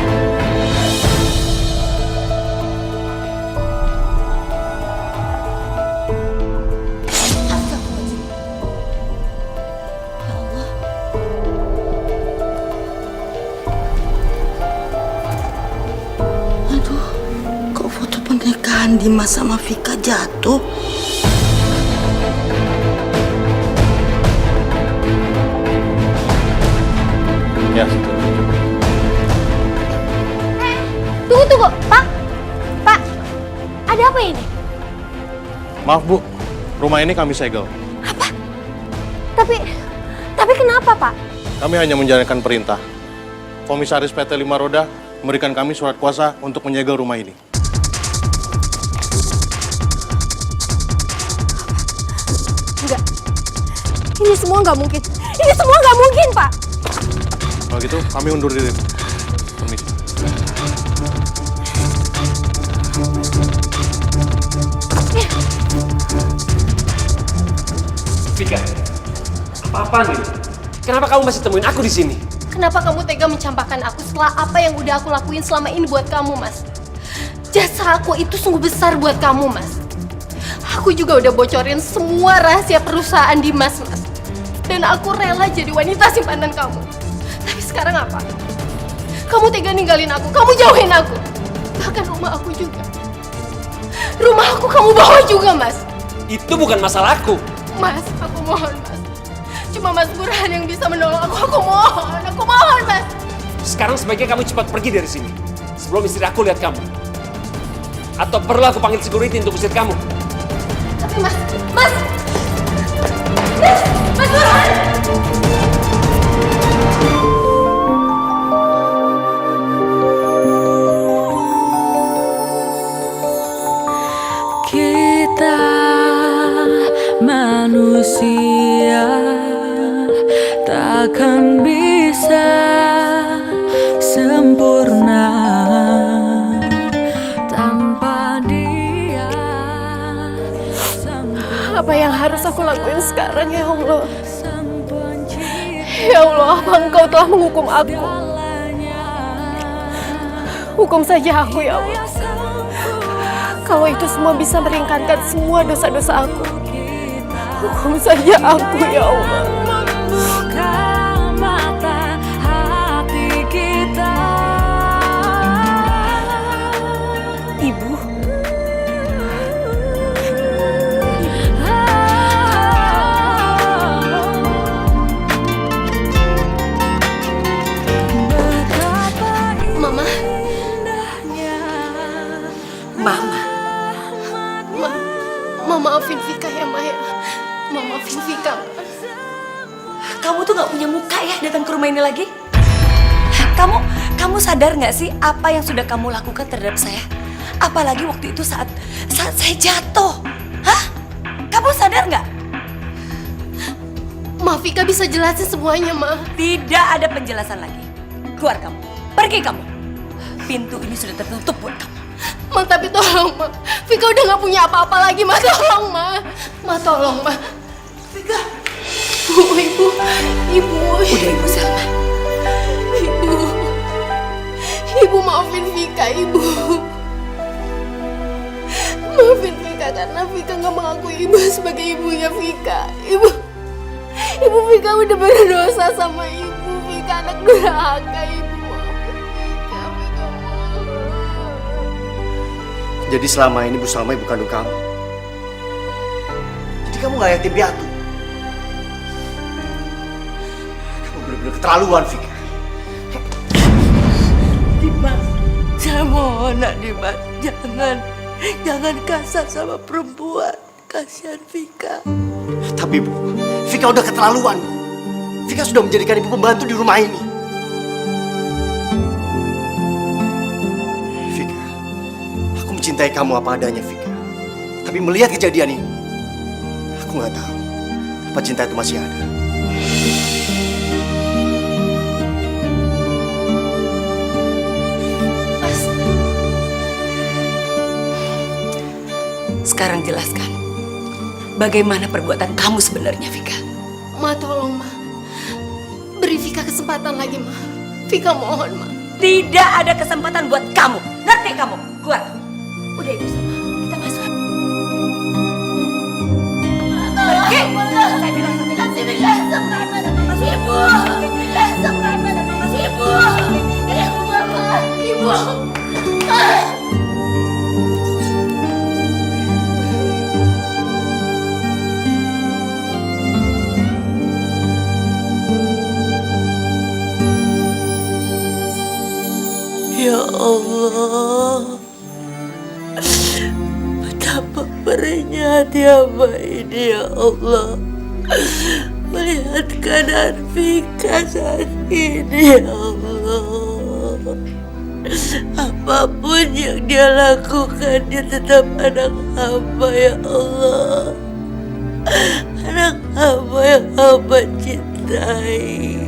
Kok foto pernikahan Dimas sama Vika jatuh? Ya, Tunggu, Pak. Pak, ada apa ini? Maaf Bu, rumah ini kami segel. Tapi kenapa, Pak? Kami hanya menjalankan perintah. Komisaris PT Lima Roda memberikan kami surat kuasa untuk menyegel rumah ini. Enggak. Ini semua nggak mungkin. Ini semua nggak mungkin, Pak. Kalau gitu, kami undur diri. Permisi. Vika, apa-apaan ini? Kenapa kamu masih temuin aku di sini? Kenapa kamu tega mencampakkan aku setelah apa yang udah aku lakuin selama ini buat kamu, Mas? Jasa aku itu sungguh besar buat kamu, Mas. Aku juga udah bocorin semua rahasia perusahaan Dimas, Mas. Dan aku rela jadi wanita simpanan kamu. Tapi sekarang apa? Kamu tega ninggalin aku, kamu jauhin aku. Bahkan rumah aku juga. Rumah aku kamu bawa juga, Mas. Itu bukan masalahku. Mas, aku mohon, Mas. Cuma Mas Burhan yang bisa menolong aku mohon, Mas. Sekarang sebaiknya kamu cepat pergi dari sini. Sebelum istri aku lihat kamu. Atau perlu aku panggil security untuk usir kamu. Tapi Mas Burhan! Kita manusia takkan bisa sempurna tanpa dia. Apa yang harus aku lakuin sekarang ya Allah? Ya Allah, apa Engkau telah menghukum aku? Hukum saja aku, ya Allah. Kalau itu semua bisa meringankan semua dosa-dosa aku, hukum saja aku, ya Allah. Ibu. Mama. Mama. Maafin Vika ya, Ma ya. Maafin Vika. Kamu tuh gak punya muka ya datang ke rumah ini lagi? Kamu sadar gak sih apa yang sudah kamu lakukan terhadap saya? Apalagi waktu itu saat saya jatuh. Hah? Kamu sadar gak? Ma, Vika bisa jelasin semuanya, Ma. Tidak ada penjelasan lagi. Keluar kamu. Pergi kamu. Pintu ini sudah tertutup buat kamu. Ma, tapi tolong, Ma. Vika udah gak punya apa-apa lagi, Ma. Tolong, Ma. Ma, tolong, Ma. Vika. Ibu. Udah, Ibu Salma. Ibu maafin Vika, Ibu. Maafin Vika karena Vika gak mengakui Ibu sebagai ibunya Vika. Ibu Vika udah berdosa sama Ibu. Vika anak durhaka, Ibu. Maafin Vika, Vika maaf. Jadi selama ini Bu Salma ibu kandung kamu. Jadi kamu gak yatim piatu. Kamu benar-benar keterlaluan, Vika. Dimas, saya mohon nak Dimas, jangan kasar sama perempuan. Kasihan Vika. Tapi Bu, Vika udah keterlaluan. Vika sudah menjadikan ibu pembantu di rumah ini. Vika, aku mencintai kamu apa adanya, Vika. Tapi melihat kejadian ini, aku nggak tahu apa cinta itu masih ada. Sekarang jelaskan, bagaimana perbuatan kamu sebenarnya, Vika? Ma, tolong, Ma. Beri Vika kesempatan lagi, Ma. Vika mohon, Ma. Tidak ada kesempatan buat kamu. Ngerti kamu? Keluar. Udah, Ibu Salma. Kita masuk. Pergi. Saya bilang kasih Vika kesempatan. Masih Ibu. Vika kesempatan. Masih Ibu. Ibu, Mama. Ibu. Ya Allah, betapa perihnya hati hamba ini, ya Allah. Melihat keadaan Vika saat ini, ya Allah. Apapun yang dia lakukan, dia tetap anak hamba, ya Allah. Anak hamba yang hamba cintai.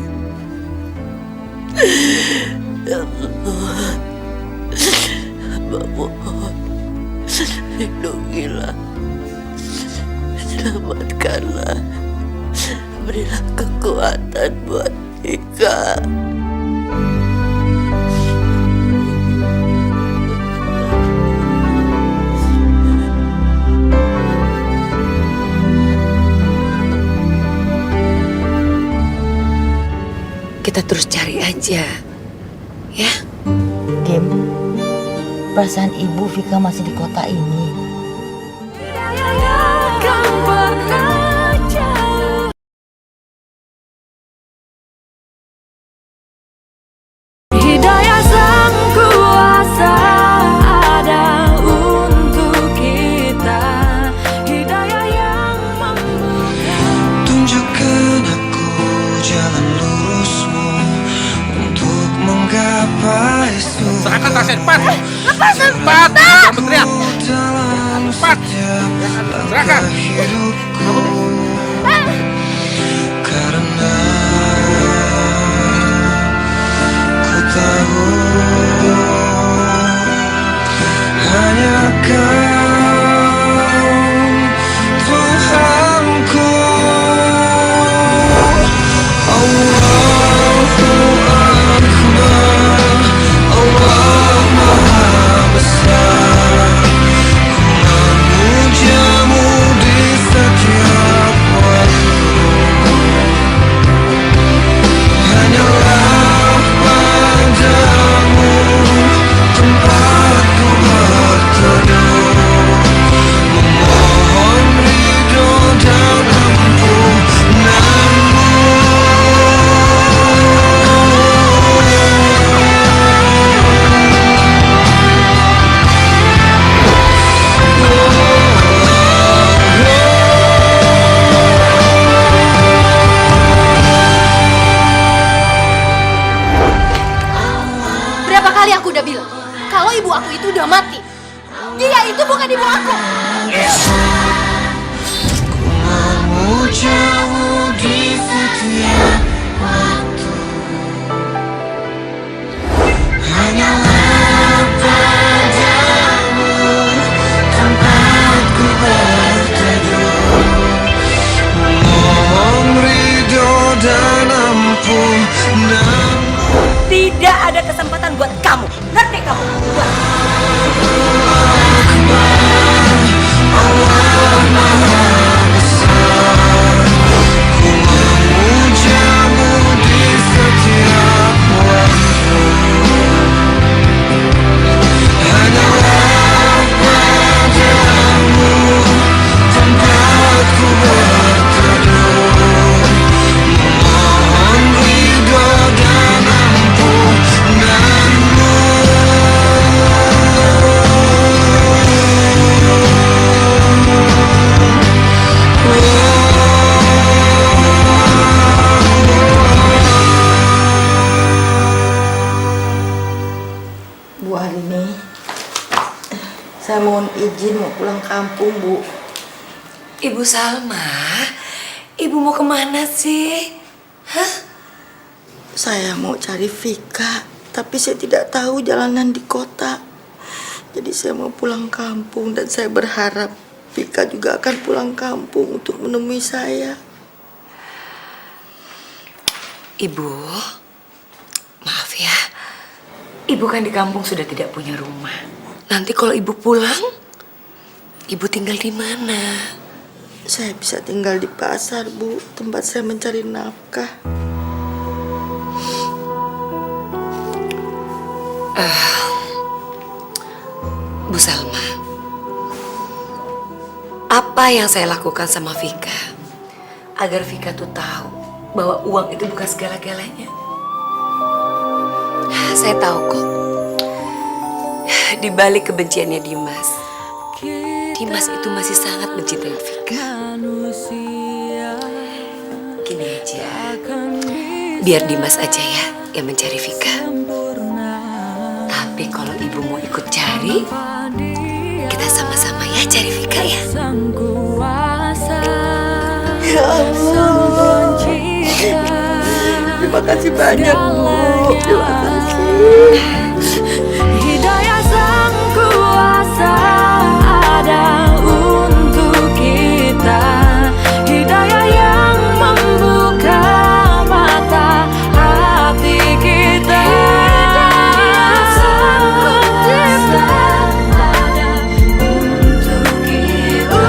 Ya Allah, hamba mohon, lindungilah, selamatkanlah, berilah kekuatan buat Vika. Kita terus cari aja. Ya, Kim, perasaan ibu Vika masih di kota ini. Hidayah Sang Kuasa ada untuk kita. Hidayah yang membuka. Tunjukkan aku jalan lurusmu untuk menggapai surga. Serahkan tasnya, cepat! Lepas, cepat! Jangan berteriak! Cepat! Serahkan! Hidupku karena ku tahu hanya Kau Tuhanku. Allah. Dia itu bukan ibu aku. Mau jauh di setiap waktu, hanyalah padamu tempatku berteduh. Mohon ridho dan ampun. Tidak ada kesempatan buat kamu. Ngerti kamu? Bu Arini, saya mohon izin mau pulang kampung, Bu. Ibu Salma, ibu mau kemana sih? Hah? Saya mau cari Vika, tapi saya tidak tahu jalanan di kota. Jadi saya mau pulang kampung dan saya berharap Vika juga akan pulang kampung untuk menemui saya. Ibu, maaf ya. Ibu kan di kampung sudah tidak punya rumah. Nanti kalau ibu pulang, ibu tinggal di mana? Saya bisa tinggal di pasar, Bu, tempat saya mencari nafkah. Bu Salma, apa yang saya lakukan sama Vika agar Vika tuh tahu bahwa uang itu bukan segala-galanya. Saya tahu kok, di balik kebenciannya Dimas itu masih sangat mencintai Vika. Gini aja, biar Dimas aja ya yang mencari Vika. Tapi kalau ibu mau ikut cari, kita sama-sama ya cari Vika ya. Ya Allah, terima kasih banyak, Bu. Terima kasih. Hidayah sang kuasa ada untuk kita. Hidayah yang membuka mata hati kita. Hidayah sang pencipta ada untuk kita.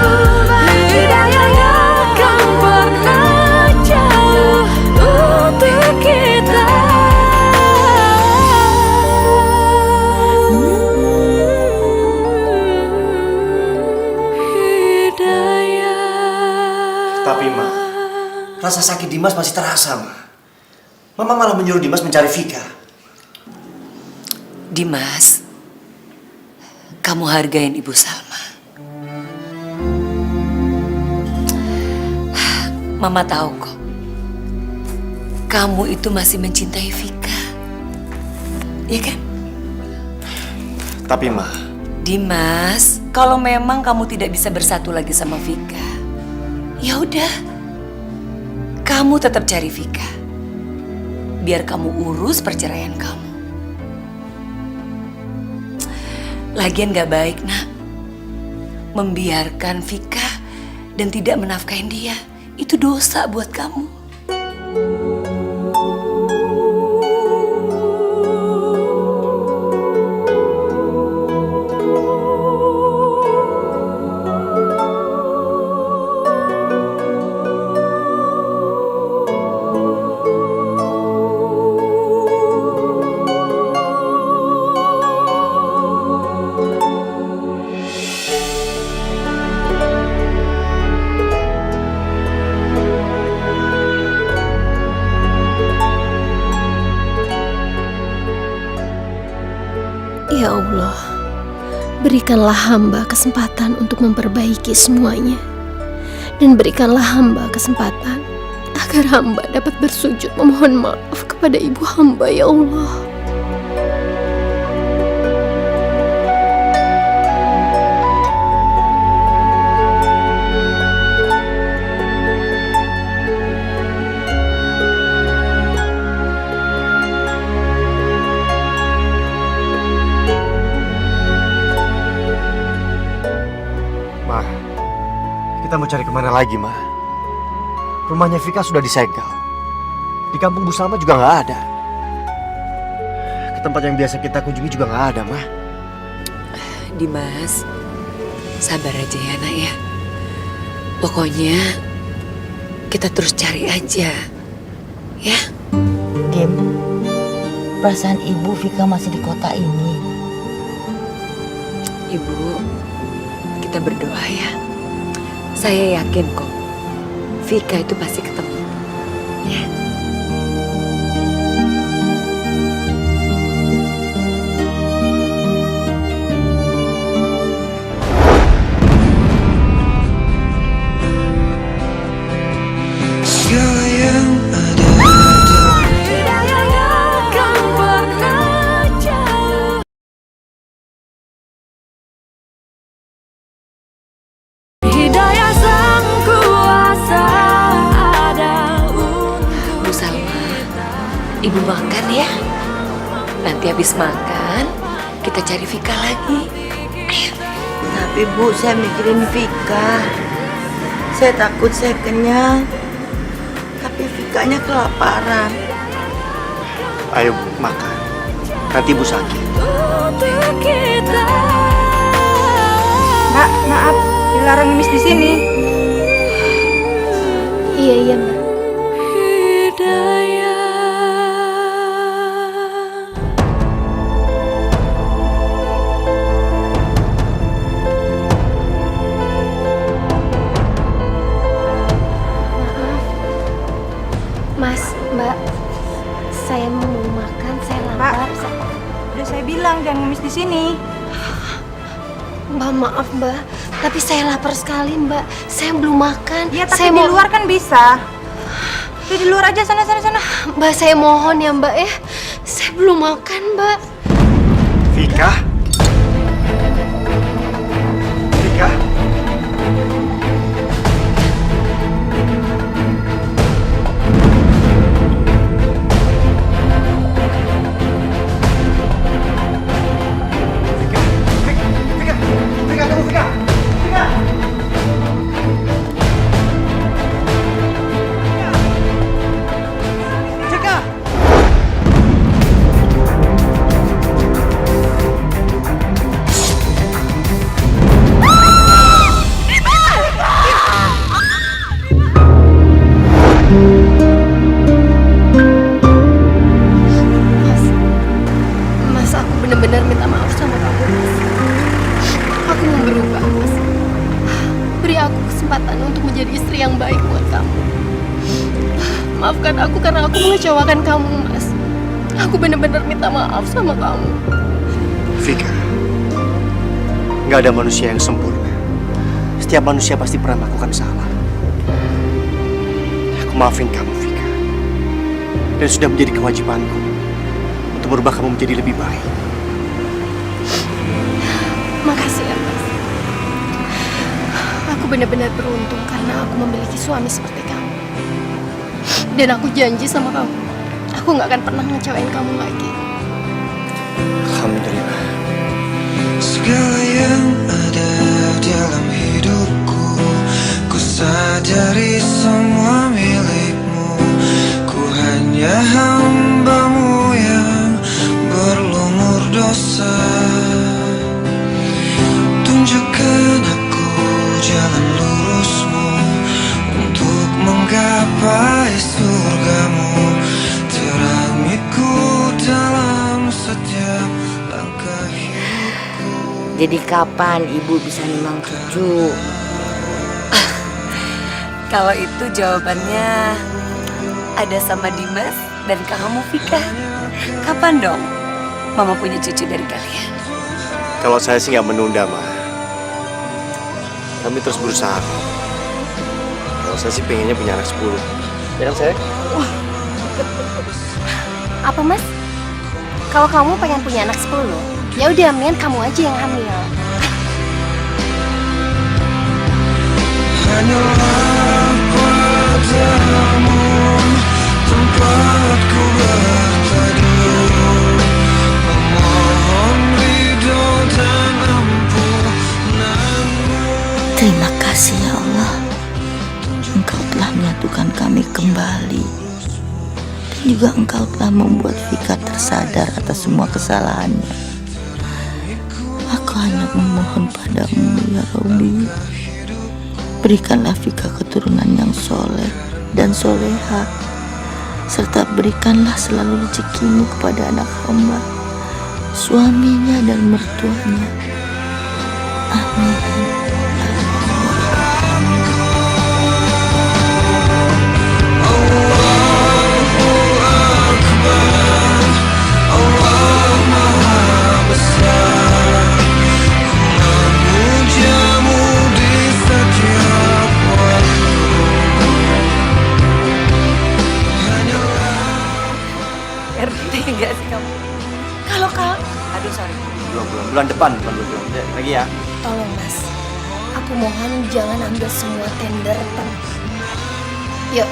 Hidayah yang akan pernah jauh untuk kita. Tapi Ma, rasa sakit Dimas masih terasa, Ma. Mama malah menyuruh Dimas mencari Vika. Dimas, kamu hargain Ibu Salma. Mama tahu kok, kamu itu masih mencintai Vika, ya kan? Tapi Ma, Dimas, kalau memang kamu tidak bisa bersatu lagi sama Vika, ya udah, kamu tetap cari Vika. Biar kamu urus perceraian kamu. Lagian gak baik, Nak, membiarkan Vika dan tidak menafkahin dia. Itu dosa buat kamu. Ya Allah, berikanlah hamba kesempatan untuk memperbaiki semuanya. Dan berikanlah hamba kesempatan agar hamba dapat bersujud memohon maaf kepada ibu hamba, ya Allah. Kita mau cari kemana lagi, Ma? Rumahnya Vika sudah disegel. Di kampung Bu Salma juga nggak ada. Ke tempat yang biasa kita kunjungi juga nggak ada, Ma. Dimas, sabar aja ya nak ya. Pokoknya kita terus cari aja, ya. Kim, perasaan ibu Vika masih di kota ini. Ibu, kita berdoa ya. Saya yakin kok, Vika itu pasti ketemu. Ya. Segala yang ada Hidayah sang kuasa ada Bu Salma, Ibu makan ya. Nanti habis makan, kita cari Vika lagi. Ayo. Tapi Bu, saya mikirin Vika. Saya takut saya kenyang. Tapi Vikanya kelaparan. Ayo, Bu, makan. Nanti Ibu sakit. untuk kita. Mbak, maaf, dilarang ngemis di sini. Iya, iya, Mbak. Hidayah. Mas, Mbak, saya mau makan, saya lapar. Udah saya bilang jangan ngemis di sini. Mbak, maaf Mbak, tapi saya lapar sekali Mbak. Saya belum makan. Iya, tapi saya di luar kan bisa. Di luar aja, sana. Mbak, saya mohon ya Mbak ya. Saya belum makan Mbak. Vika? Vika? Mas, aku benar-benar minta maaf sama kamu Mas. Aku mau berubah Mas. Beri aku kesempatan untuk menjadi istri yang baik buat kamu. Maafkan aku karena aku mengecewakan kamu Mas. Aku benar-benar minta maaf sama kamu. Vika, nggak ada manusia yang sempurna. Setiap manusia pasti pernah melakukan salah. Aku maafin kamu, Vika. Dan sudah menjadi kewajibanku untuk merubah kamu menjadi lebih baik. Makasih ya Mas. Aku benar-benar beruntung karena aku memiliki suami seperti kamu. Dan aku janji sama kamu, aku nggak akan pernah ngecewain kamu lagi. Alhamdulillah. segala yang ada dalam hidupku. Ku sadari semua milikmu. Ku hanya hambamu yang berlumur dosa. Tunjukkan aku jalan lurusmu untuk menggapai surgamu. Terangiku dalam setiap langkah hidupku. Jadi kapan ibu bisa nimang cucu? Kalau itu jawabannya ada sama Dimas dan kamu Vika. Kapan dong Mama punya cucu dari kalian? Kalau saya sih nggak menunda, Ma. Kami terus berusaha. Kalau saya sih pengennya punya anak 10. Ya kan saya? Apa Mas? Kalau kamu pengen punya anak 10, ya udah mendingan kamu aja yang hamil. Hanyalah padamu tempat ku berteduh, memohon ridho dan ampunanmu. Terima kasih ya Allah. menyatukan kami kembali. Dan juga Engkau telah membuat Vika tersadar atas semua kesalahannya. Aku hanya memohon padamu ya Rabbi, berikanlah Vika keturunan yang soleh dan soleha, serta berikanlah selalu rezekimu kepada anak hamba, suaminya dan mertuanya. Amin. Ngerti nggak sih kamu? Kalau aduh sorry. Belum, bulan depan, bulan lagi ya. Tolong Mas, aku mohon jangan ambil semua tender. Yuk,